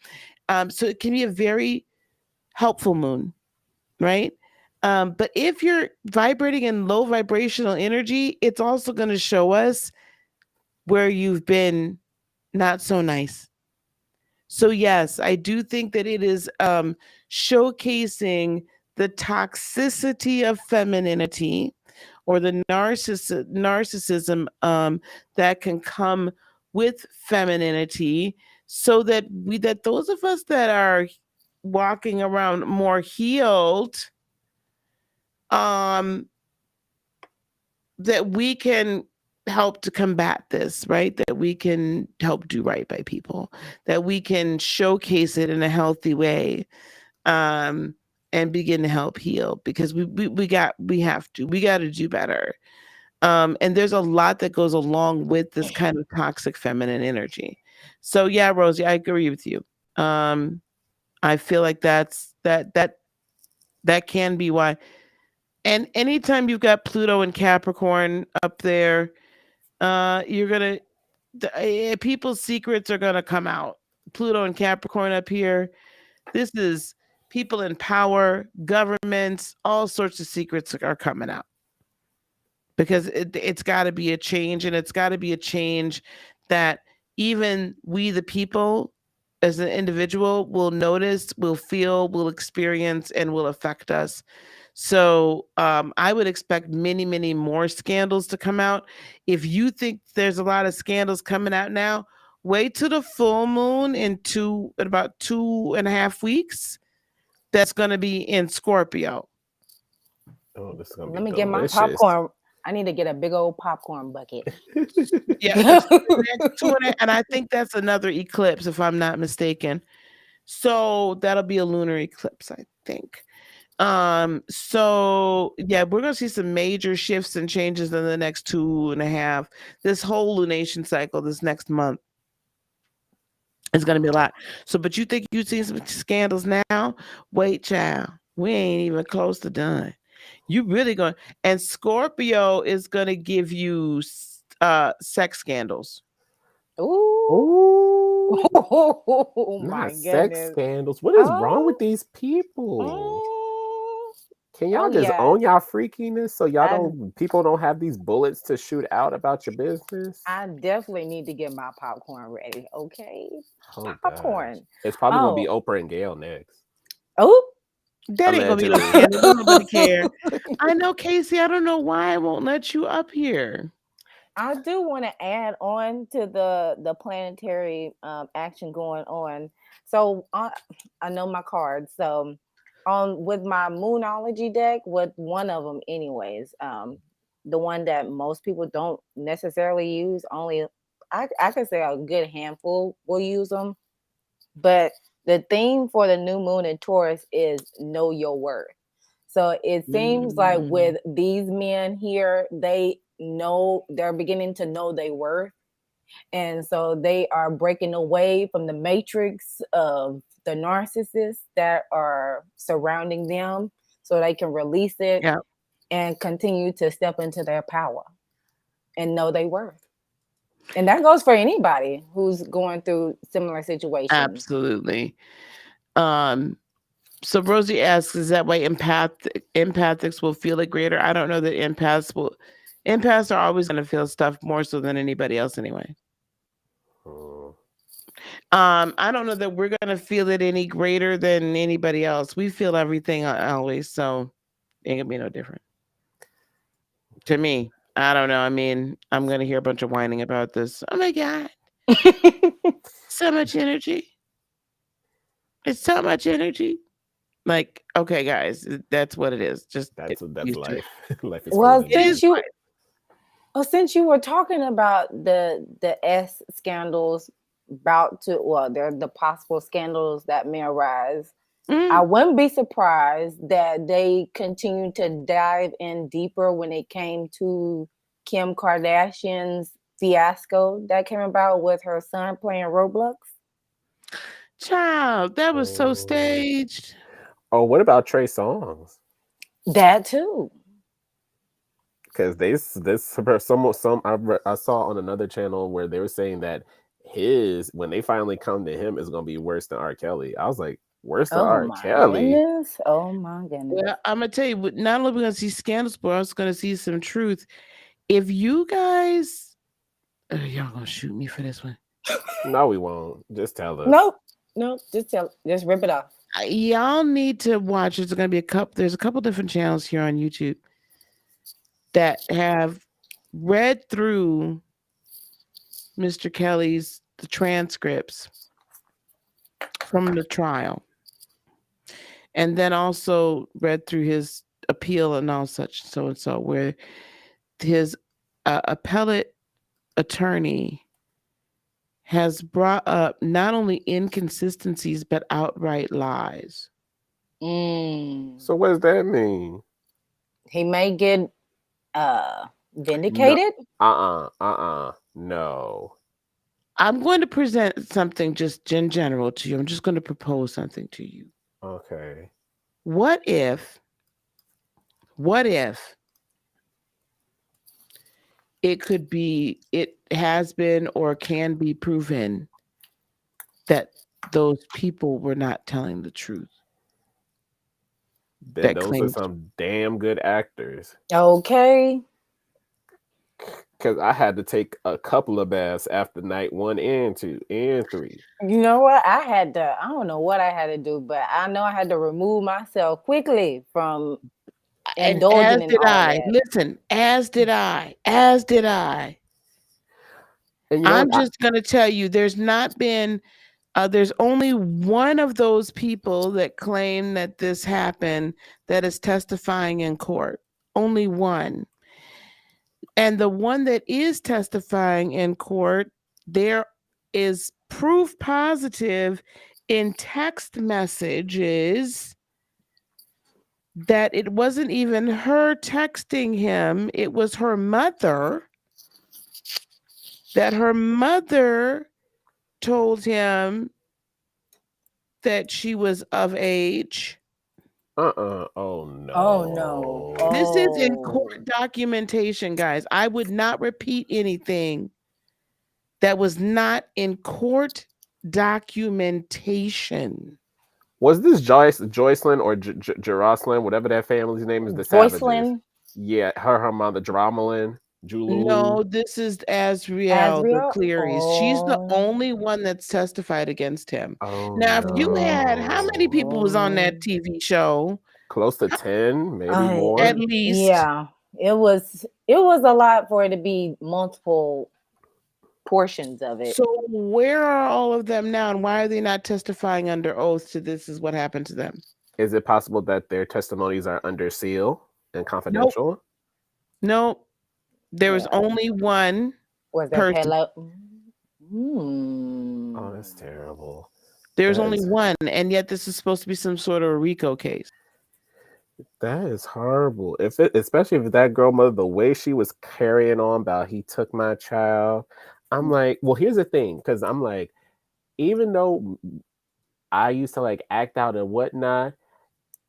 S1: So it can be a very helpful moon, right? But if you're vibrating in low vibrational energy, it's also going to show us where you've been not so nice. So yes, I do think that it is showcasing the toxicity of femininity, or the narcissism that can come with femininity, so that those of us that are walking around more healed, that we can help to combat this, right? That we can help do right by people, that we can showcase it in a healthy way, and begin to help heal, because we got to do better. And there's a lot that goes along with this kind of toxic feminine energy. So yeah, Rosie, I agree with you. I feel like that can be why. And anytime you've got Pluto and Capricorn up there, you're gonna people's secrets are gonna come out. Pluto and Capricorn up here. This is people in power, governments, all sorts of secrets are coming out. Because it's got to be a change, and it's got to be a change that even we, the people, as an individual, will notice, will feel, will experience, and will affect us. So I would expect many, many more scandals to come out. If you think there's a lot of scandals coming out now, wait till the full moon in about 2.5 weeks. That's going to be in Scorpio.
S3: Oh, this is gonna
S4: Let
S3: be
S4: me get my
S3: delicious.
S4: popcorn. I need to get a big old popcorn bucket.
S1: Yeah, and I think that's another eclipse, if I'm not mistaken. So that'll be a lunar eclipse, I think. So yeah, we're gonna see some major shifts and changes in the next 2.5. This whole lunation cycle, this next month, is gonna be a lot. So, but you think you see some scandals now? Wait, child, we ain't even close to done. You really going, and Scorpio is gonna give you sex scandals.
S4: Ooh.
S3: Ooh,
S4: Oh my
S3: not sex
S4: goodness.
S3: scandals. What is wrong
S4: Oh.
S3: with these people? Can y'all
S4: Oh,
S3: just
S4: yeah.
S3: own y'all freakiness so y'all
S4: I-
S3: people don't have these bullets to shoot out about your business?
S4: I definitely need to get my popcorn ready. Okay.
S3: Oh gosh.
S4: Popcorn.
S3: It's probably gonna be
S4: Oh.
S3: Oprah and Gail next.
S4: Oh.
S1: That ain't gonna be no
S3: Allegedly.
S1: scandal. Don't nobody care. I know, Casey. I don't know why I won't let you up here.
S4: I do want to add on to the planetary action going on. So I know my cards. So on with my Moonology deck, with one of them, anyways, the one that most people don't necessarily use. Only I could say a good handful will use them. But the theme for the new moon in Taurus is know your worth. So it seems like with these men here, they're beginning to know their worth. And so they are breaking away from the matrix of the narcissists that are surrounding them so they can release it and continue to step into their power and know their worth. And that goes for anybody who's going through similar situations.
S1: Absolutely. So Rosie asks, is that why empathics will feel it greater? I don't know that empaths are always going to feel stuff more so than anybody else anyway. I don't know that we're going to feel it any greater than anybody else. We feel everything always, so it ain't gonna be no different. To me, I don't know. I mean, I'm going to hear a bunch of whining about this. Oh my God. So much energy. It's so much energy. Like, okay, guys, that's what it is. Just
S3: that's life. Life is
S4: well,
S3: since
S4: you were talking about the S scandals they're the possible scandals that may arise. I wouldn't be surprised that they continue to dive in deeper when it came to Kim Kardashian's fiasco that came about with her son playing Roblox.
S1: Child, that was so staged.
S3: Oh, what about Trey Songz?
S4: That too.
S3: Because I saw on another channel where they were saying that when they finally come to him, is going to be worse than R. Kelly. I was like, worse than R. Kelly?
S4: Goodness. Oh my goodness.
S1: Well, I'm gonna tell you, not only are we gonna see scandals, but we're also gonna see some truth. If you guys, y'all gonna shoot me for this one?
S3: No, we won't. Just tell us.
S4: No, just rip it off.
S1: Y'all need to watch. There's a couple different channels here on YouTube that have read through Mr. Kelly's the transcripts from the trial, and then also read through his appeal and all such so and so, where his appellate attorney has brought up not only inconsistencies but outright lies.
S3: So what does that mean?
S4: He may get vindicated.
S3: No.
S1: I'm going to present something just in general to you. I'm just going to propose something to you.
S3: Okay.
S1: What if it has been or can be proven that those people were not telling the truth?
S3: Then those are some damn good actors.
S4: Okay.
S3: Because I had to take a couple of baths after night 1 and 2 and 3.
S4: You know what? I don't know what I had to do, but I know I had to remove myself quickly from indulging in all that.
S1: Listen, as did I. And I'm just going to tell you, there's not been, there's only one of those people that claim that this happened that is testifying in court. Only one. And the one that is testifying in court, there is proof positive in text messages that it wasn't even her texting him. It was her mother, that her mother told him that she was of age.
S3: Oh no.
S4: Oh no.
S1: This is in court documentation, guys. I would not repeat anything that was not in court documentation.
S3: Was this Joycelyn or Jerusalem, whatever that family's name is, the Savages? Yeah, her mother, Dramalyn, Julie.
S1: No, this is Azriel the Clearys. She's the only one that's testified against him. Now, if you had, how many people was on that TV show?
S3: Close to 10, maybe more.
S1: At least.
S4: Yeah, it was a lot for it to be multiple portions of it.
S1: So where are all of them now, and why are they not testifying under oath to this is what happened to them?
S3: Is it possible that their testimonies are under seal and confidential?
S1: Nope. There was only one person.
S3: Oh, that's terrible.
S1: There's only one, and yet this is supposed to be some sort of a RICO case.
S3: That is horrible. Especially if that girl mother, the way she was carrying on about he took my child, I'm like, well, here's the thing, because I'm like, even though I used to like act out and whatnot,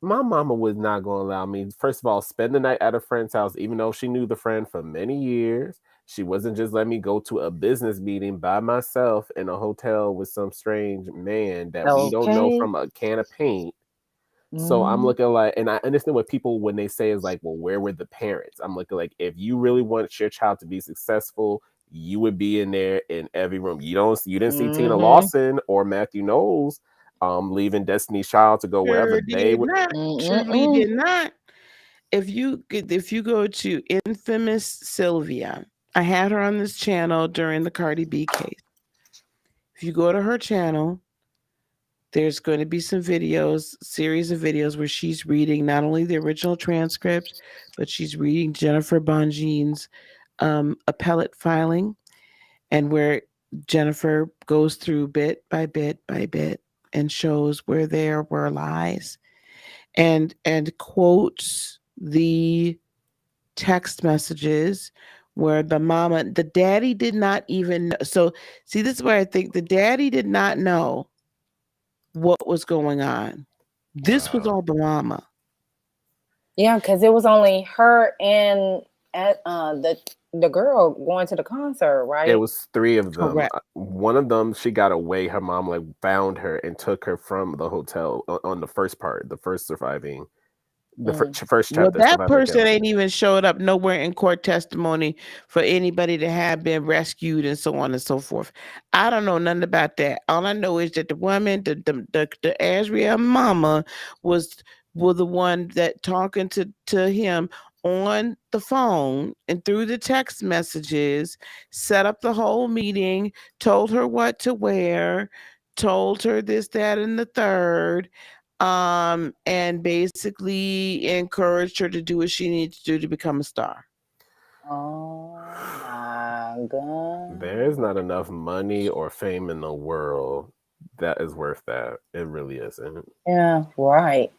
S3: my mama was not going to allow me, first of all, spend the night at a friend's house, even though she knew the friend for many years. She wasn't just letting me go to a business meeting by myself in a hotel with some strange man that we don't know from a can of paint. So I'm looking like, and I understand what people, when they say is like, well, where were the parents? I'm looking like, if you really want your child to be successful, you would be in there in every room. You didn't see Tina Lawson or Matthew Knowles leaving Destiny's Child to go wherever they would.
S1: Surely did not. If you go to Infamous Sylvia, I had her on this channel during the Cardi B case. If you go to her channel, there's going to be some series of videos where she's reading not only the original transcripts, but she's reading Jennifer Bonjean's appellate filing, and where Jennifer goes through bit by bit and shows where there were lies and quotes the text messages where the daddy did not even know. So see, this is where I think the daddy did not know what was going on. This was all the mama.
S4: Yeah, because it was only her and the girl going to the concert, right?
S3: It was 3 of them.
S1: Correct.
S3: One of them, she got away. Her mom like found her and took her from the hotel on the first part, the first surviving. First chapter.
S1: Well, that person ain't even showed up nowhere in court testimony for anybody to have been rescued and so on and so forth. I don't know nothing about that. All I know is that the woman, the Azriel mama, was the one that talking to him on the phone and through the text messages, set up the whole meeting, told her what to wear, told her this, that, and the third, and basically encouraged her to do what she needed to do to become a star.
S4: Oh my God.
S3: There's not enough money or fame in the world that is worth that. It really isn't.
S4: Yeah, right.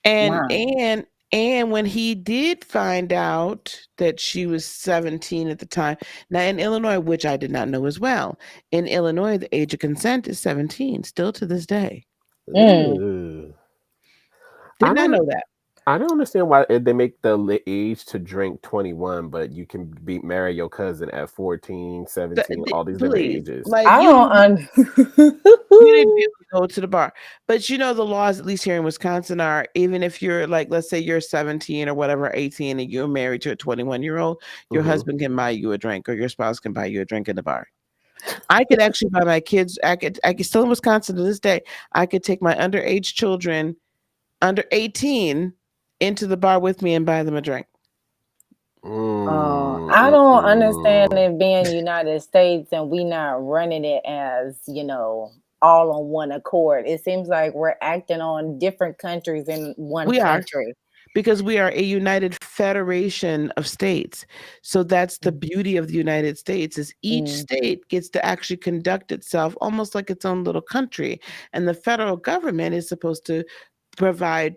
S1: And
S4: Wow.
S1: and when he did find out that she was 17 at the time, now in Illinois, which I did not know as well, in Illinois, the age of consent is 17, still to this day.
S3: Ooh.
S1: Did
S3: I
S1: not
S3: don't.
S1: know that.
S3: I don't understand why they make the age to drink 21, but you can marry your cousin at 14, 17, all these different
S1: Please,
S3: ages.
S1: like
S4: I don't
S1: you didn't be able to go to the bar. But you know, the laws, at least here in Wisconsin, are even if you're like, let's say you're 17 or whatever, 18, and you're married to a 21-year-old, your
S3: Mhm.
S1: husband can buy you a drink or your spouse can buy you a drink in the bar. I could actually buy my kids, I could still in Wisconsin to this day, I could take my underage children under 18 into the bar with me and buy them a drink.
S4: I don't understand
S3: Mm.
S4: it being United States and we not running it as, all on one accord. It seems like we're acting on different countries in one
S1: We are,
S4: country.
S1: because we are a united federation of states. So that's the beauty of the United States, is each state gets to actually conduct itself almost like its own little country. And the federal government is supposed to provide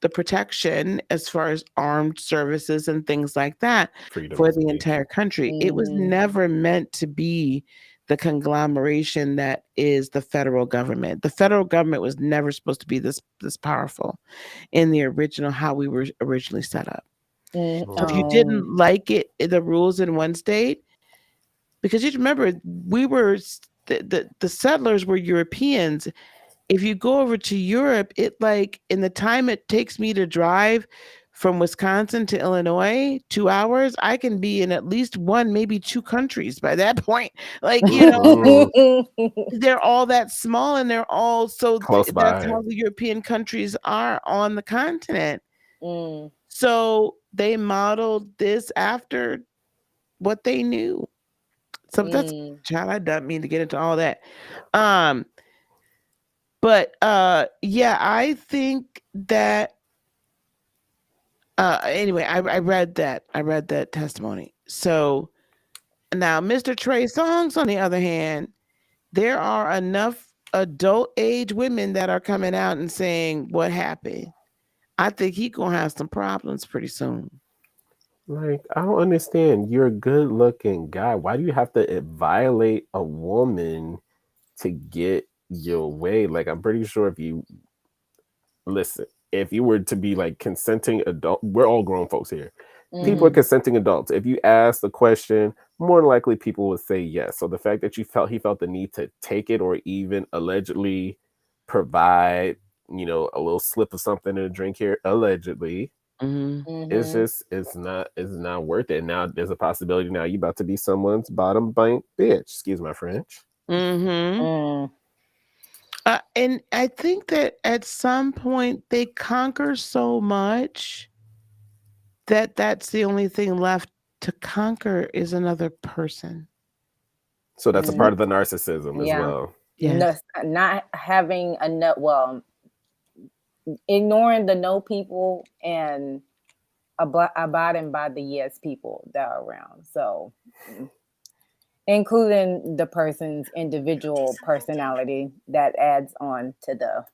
S1: the protection as far as armed services and things like that
S3: Freedom
S1: for
S3: of
S1: the
S3: speech.
S1: entire country. It was
S4: Mhm.
S1: never meant to be the conglomeration that is the federal government. The federal government was never supposed to be this powerful in the original, how we were originally set up.
S4: Mm,
S1: So if you didn't like it, the rules in one state, because you remember we were the settlers were Europeans. If you go over to Europe, it like in the time it takes me to drive from Wisconsin to Illinois, 2 hours, I can be in at least one, maybe two countries by that point. Like,
S3: Mhm.
S1: they're all that small and they're all so
S3: Close
S1: that's
S3: by.
S1: how the European countries are on the continent.
S4: mm,
S1: So they modeled this after what they knew. So that's,
S4: mm.
S1: child, I don't mean to get into all that. Um, but yeah, I think that anyway, I read that. I read that testimony. So now Mr. Trey Songz, on the other hand, there are enough adult age women that are coming out and saying what happened. I think he gonna have some problems pretty soon.
S3: Like, I don't understand. You're a good looking guy. Why do you have to violate a woman to get your way? Like, I'm pretty sure if you listen, if you were to be like consenting adult, we're all grown folks here. People are
S4: Mhm.
S3: consenting adults. If you ask the question, more than likely people would say yes. So the fact that he felt the need to take it or even allegedly provide, a little slip of something in a drink here, allegedly,
S1: Mm-hmm.
S4: Mhm.
S3: it's not worth it. Now there's a possibility now you about to be someone's bottom bank bitch. Excuse my French.
S1: Mm-hmm.
S4: Mm.
S1: And I think that at some point they conquer so much that that's the only thing left to conquer is another person.
S3: So that's a
S4: Mm.
S3: part of the narcissism as
S4: Yeah.
S3: well.
S1: Yes.
S4: Not having enough. Well, ignoring the no people and abiding by the yes people that are around. So, including the person's individual personality, that adds on to the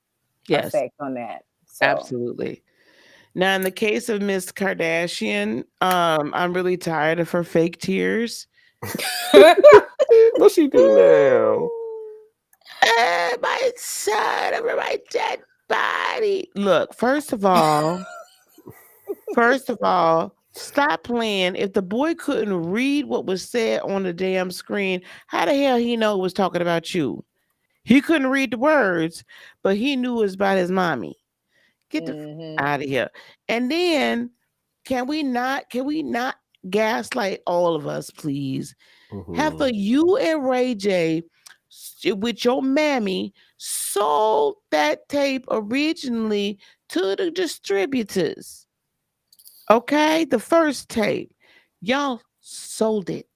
S1: Yes.
S4: effect on that. So,
S1: Absolutely. Now, in the case of Miss Kardashian, I'm really tired of her fake tears.
S3: What's she do now?
S1: My son over my dead body. Look, first of all, stop playing. If the boy couldn't read what was said on the damn screen, how the hell he know it was talking about you? He couldn't read the words, but he knew it was about his mommy. Get the
S4: mhm.
S1: out of here. And then can we not gaslight all of us, please?
S3: Mhm.
S1: Heifer, you and Ray J with your mammy sold that tape originally to the distributors. Okay, the first tape, y'all sold it.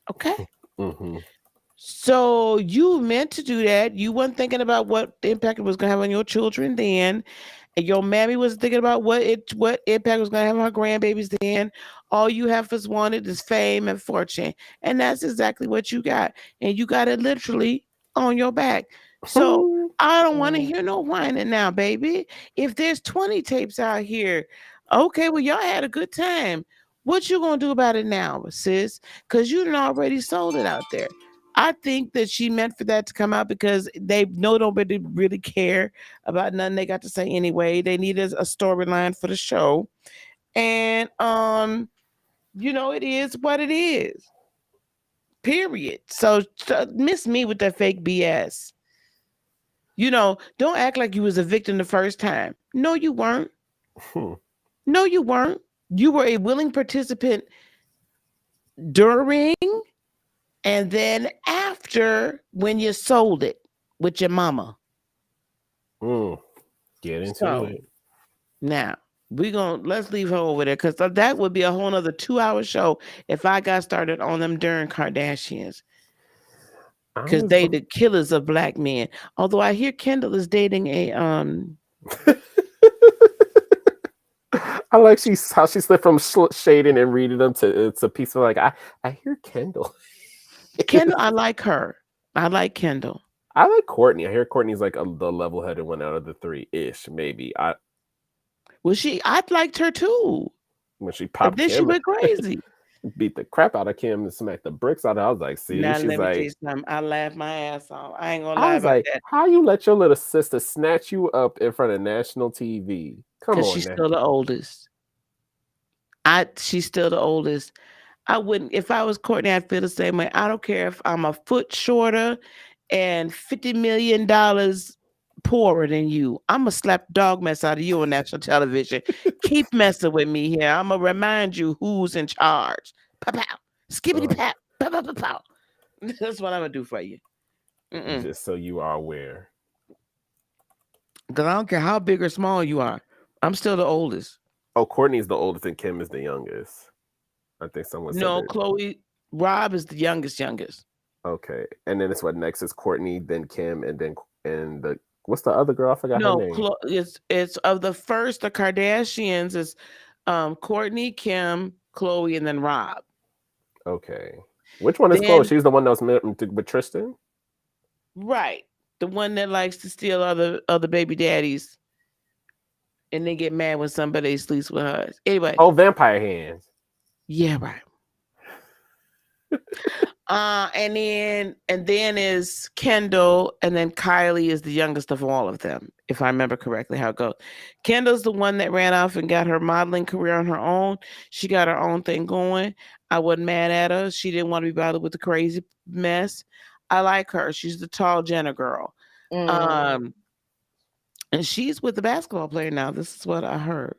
S1: Okay.
S3: Mm-hmm.
S1: So you meant to do that. You weren't thinking about what impact it was going to have on your children then, and your mammy was thinking about what impact it was going to have on her grandbabies then. All you have is wanted is fame and fortune, and that's exactly what you got, and you got it literally on your back. So I don't want to hear no whining now, baby. If there's 20 tapes out here, okay, well y'all had a good time. What you gonna do about it now, sis? Because you done already sold it out there. I think that she meant for that to come out because they know nobody really care about nothing they got to say anyway. They needed a storyline for the show. And it is what it is. Period. So miss me with that fake BS. Don't act like you was a victim the first time. No, you weren't. No, you weren't. You were a willing participant during and then after when you sold it with your mama.
S3: Get into
S1: So,
S3: it.
S1: now let's leave her over there because that would be a whole nother 2-hour show if I got started on them during Kardashians. Because they the killers of black men. Although I hear Kendall is dating a
S3: I like how she slipped from shading and reading them to it's a piece of like I hear Kendall.
S1: Kendall, I like her. I like Kendall.
S3: I like Courtney. I hear Courtney's like the level-headed one out of the three-ish, maybe. I
S1: liked her too.
S3: When she popped
S1: then
S3: Kim,
S1: she went crazy.
S3: Beat the crap out of Kim and smacked the bricks out of her. I was like, see,
S1: now,
S3: she's
S1: let me
S3: like,
S1: tell you something. I laughed my ass off. I ain't gonna
S3: I
S1: lie
S3: was
S1: about
S3: like,
S1: that.
S3: how you let your little sister snatch you up in front of national TV? Come on,
S1: she's
S3: now.
S1: still the oldest. She's still the oldest. I wouldn't, if I was Courtney, I'd feel the same way. I don't care if I'm a foot shorter and $50 million poorer than you. I'm going to slap dog mess out of you on national television. Keep messing with me here. I'm going to remind you who's in charge. Pow, pow. Skippity pap. Pow, pow, pow, pow. That's what I'm going to do for you.
S3: Just so you are aware.
S1: Because I don't care how big or small you are. I'm still the oldest.
S3: Oh, Courtney's the oldest and Kim is the youngest. I think someone said
S1: that. Rob is the youngest.
S3: Okay. And then it's what next is Courtney, then Kim, and the what's the other girl? I forgot her name.
S1: It's of the Kardashians is Courtney, Kim, Khloe, and then Rob.
S3: Okay. Which one is Khloe? She's the one that was with Tristan?
S1: Right. The one that likes to steal other baby daddies and then get mad when somebody sleeps with her. Anyway.
S3: Oh, Vampire Hands.
S1: Yeah, right. And then is Kendall, and then Kylie is the youngest of all of them, if I remember correctly how it goes. Kendall's the one that ran off and got her modeling career on her own. She got her own thing going. I wasn't mad at her. She didn't want to be bothered with the crazy mess. I like her. She's the tall Jenner girl. And she's with the basketball player now. This is what I heard.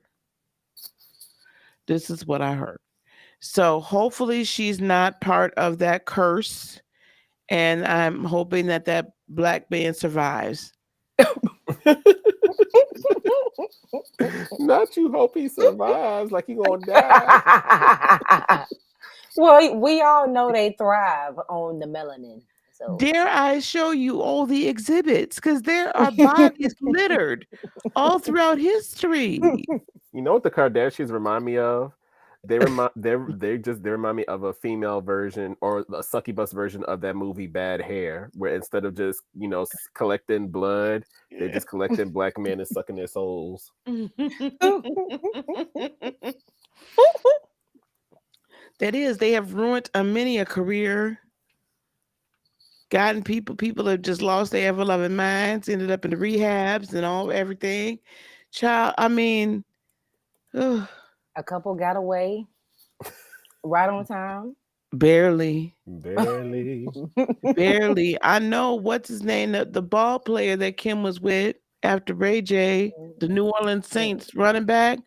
S1: So hopefully she's not part of that curse. And I'm hoping that black man survives.
S3: Not you hope he survives like he gonna die.
S4: Well, we all know they thrive on the melanin. So
S1: dare I show you all the exhibits? Because there are bodies littered all throughout history.
S3: You know what the Kardashians remind me of? They remind me of a female version or a succubus version of that movie Bad Hair, where instead of just collecting blood, they're just collecting black men and sucking their souls.
S1: That is, they have ruined many a career. Gotten people have just lost their ever-loving minds, ended up in the rehabs and everything. Child, I mean,
S4: a couple got away right on time.
S1: Barely.
S3: Barely.
S1: I know what's his name, the ball player that Kim was with after Ray J, the New Orleans Saints running back.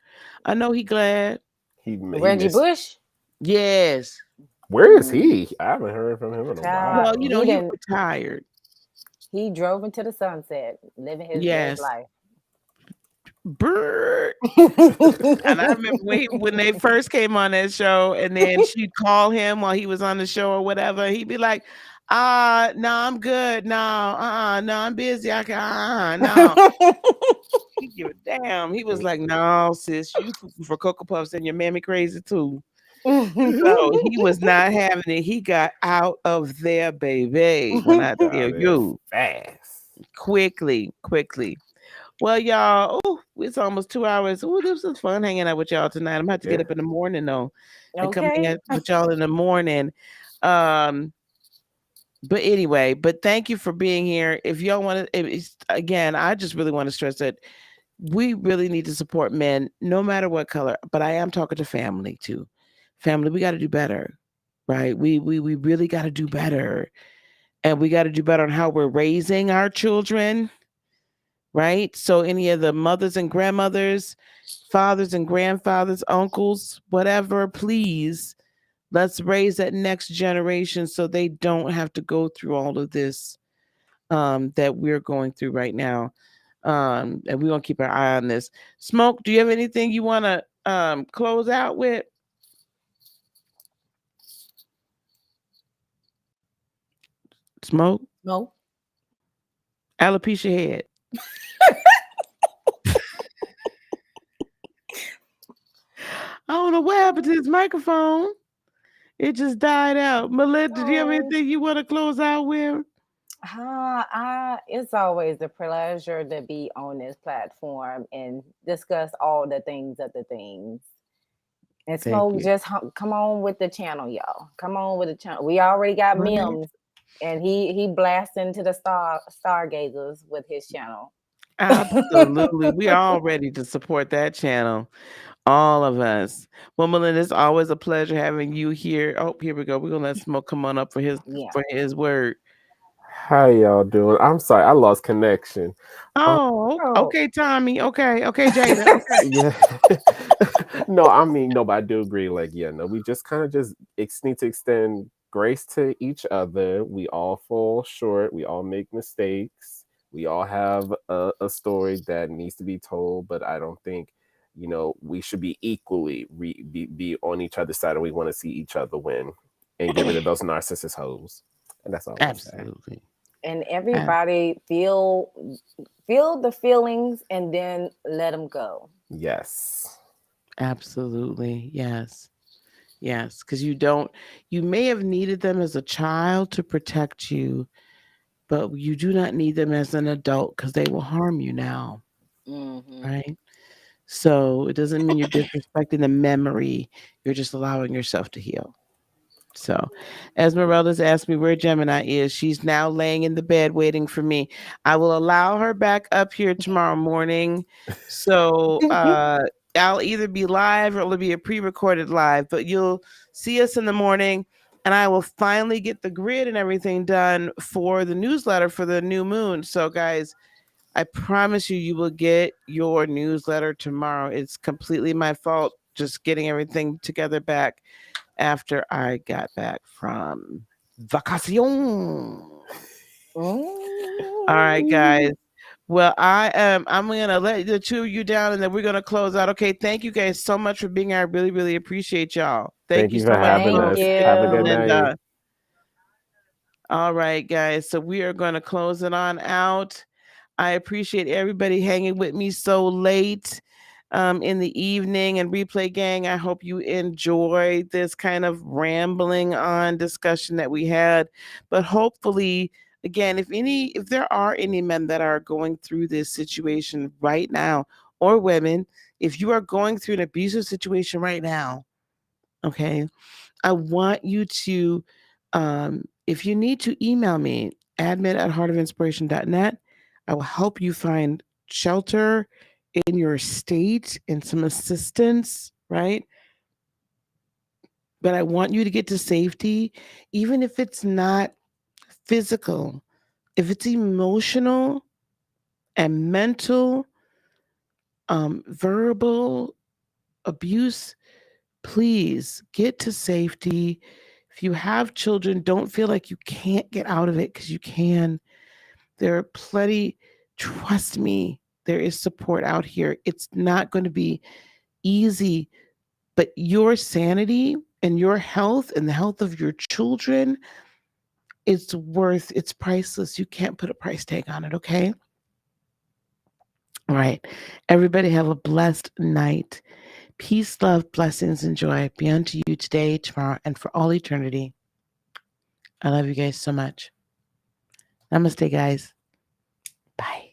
S1: I know he glad.
S4: Reggie Bush?
S1: Yes.
S3: Where is he? I haven't heard from him in a while.
S1: Well, he retired.
S4: He drove into the sunset, living his best life.
S1: Bird. And I remember when they first came on that show, and then she'd call him while he was on the show or whatever. He'd be like, no, I'm good. No, no, I'm busy. I can, no. He give a damn. He was like, no, sis, you for Cocoa Puffs and your mammy crazy too. So he was not having it. He got out of there, baby. When I tell you,
S3: fast,
S1: quickly. Well, y'all, it's almost 2 hours. Oh, this was fun hanging out with y'all tonight. I'm gonna have to get up in the morning though, and come hang out with y'all in the morning. But anyway, thank you for being here. If y'all want to, again, I just really want to stress that we really need to support men, no matter what color. But I am talking to family too. Family, we got to do better, right? We really got to do better, and we got to do better on how we're raising our children, right? So any of the mothers and grandmothers, fathers and grandfathers, uncles, whatever, please, let's raise that next generation so they don't have to go through all of this that we're going through right now. And we're going to keep our eye on this. Smoke, do you have anything you want to close out with? Smoke?
S4: No.
S1: Alopecia head. I don't know what happened to his microphone. It just died out. Melinda, do you have anything you want to close out with?
S4: It's always a pleasure to be on this platform and discuss all the things of the things. And Smoke, just come on with the channel, y'all. Come on with the channel. We already got memes, and he blasts into the stargazers with his channel.
S1: Absolutely. We are all ready to support that channel. All of us. Well, Melinda, it's always a pleasure having you here. Oh, here we go. We're gonna let Smoke come on up for his word.
S3: How y'all doing? I'm sorry, I lost connection.
S1: Okay, Tommy. Okay, Jada. Okay.
S3: Yeah. No, I mean, no, but I do agree. Like, we just kind of need to extend grace to each other. We all fall short. We all make mistakes. We all have a story that needs to be told, but I don't think we should be equally be on each other's side, and we want to see each other win and get rid of those narcissist hoes. And that's all.
S1: Absolutely.
S4: And everybody feel the feelings and then let them go.
S3: Yes.
S1: Absolutely. Yes. Because you may have needed them as a child to protect you, but you do not need them as an adult because they will harm you now. Mm-hmm. Right? So it doesn't mean you're disrespecting the memory. You're just allowing yourself to heal. So Esmeralda's asked me where Gemini is. She's now laying in the bed waiting for me. I will allow her back up here tomorrow morning. So I'll either be live or it'll be a pre-recorded live, but you'll see us in the morning, and I will finally get the grid and everything done for the newsletter for the new moon. So guys, I promise you will get your newsletter tomorrow. It's completely my fault just getting everything together back after I got back from vacation. All right, guys. Well, I'm gonna let the two of you down, and then we're gonna close out. Okay, thank you guys so much for being here. I really, really appreciate y'all. Thank you so
S3: for having us. Have a good night.
S1: All right, guys. So we are gonna close it on out. I appreciate everybody hanging with me so late in the evening. And Replay Gang, I hope you enjoy this kind of rambling on discussion that we had. But hopefully, again, if there are any men that are going through this situation right now, or women, if you are going through an abusive situation right now, okay, I want you to, if you need to, email me, admin@heartofinspiration.net. I will help you find shelter in your state and some assistance, right? But I want you to get to safety, even if it's not physical, if it's emotional and mental, verbal abuse, please get to safety. If you have children, don't feel like you can't get out of it, because you can. There are plenty, trust me, There is support out here. It's not going to be easy, but your sanity and your health and the health of your children, it's priceless. You can't put a price tag on it, okay? All right. Everybody have a blessed night. Peace, love, blessings, and joy be unto you today, tomorrow, and for all eternity. I love you guys so much. Namaste, guys. Bye.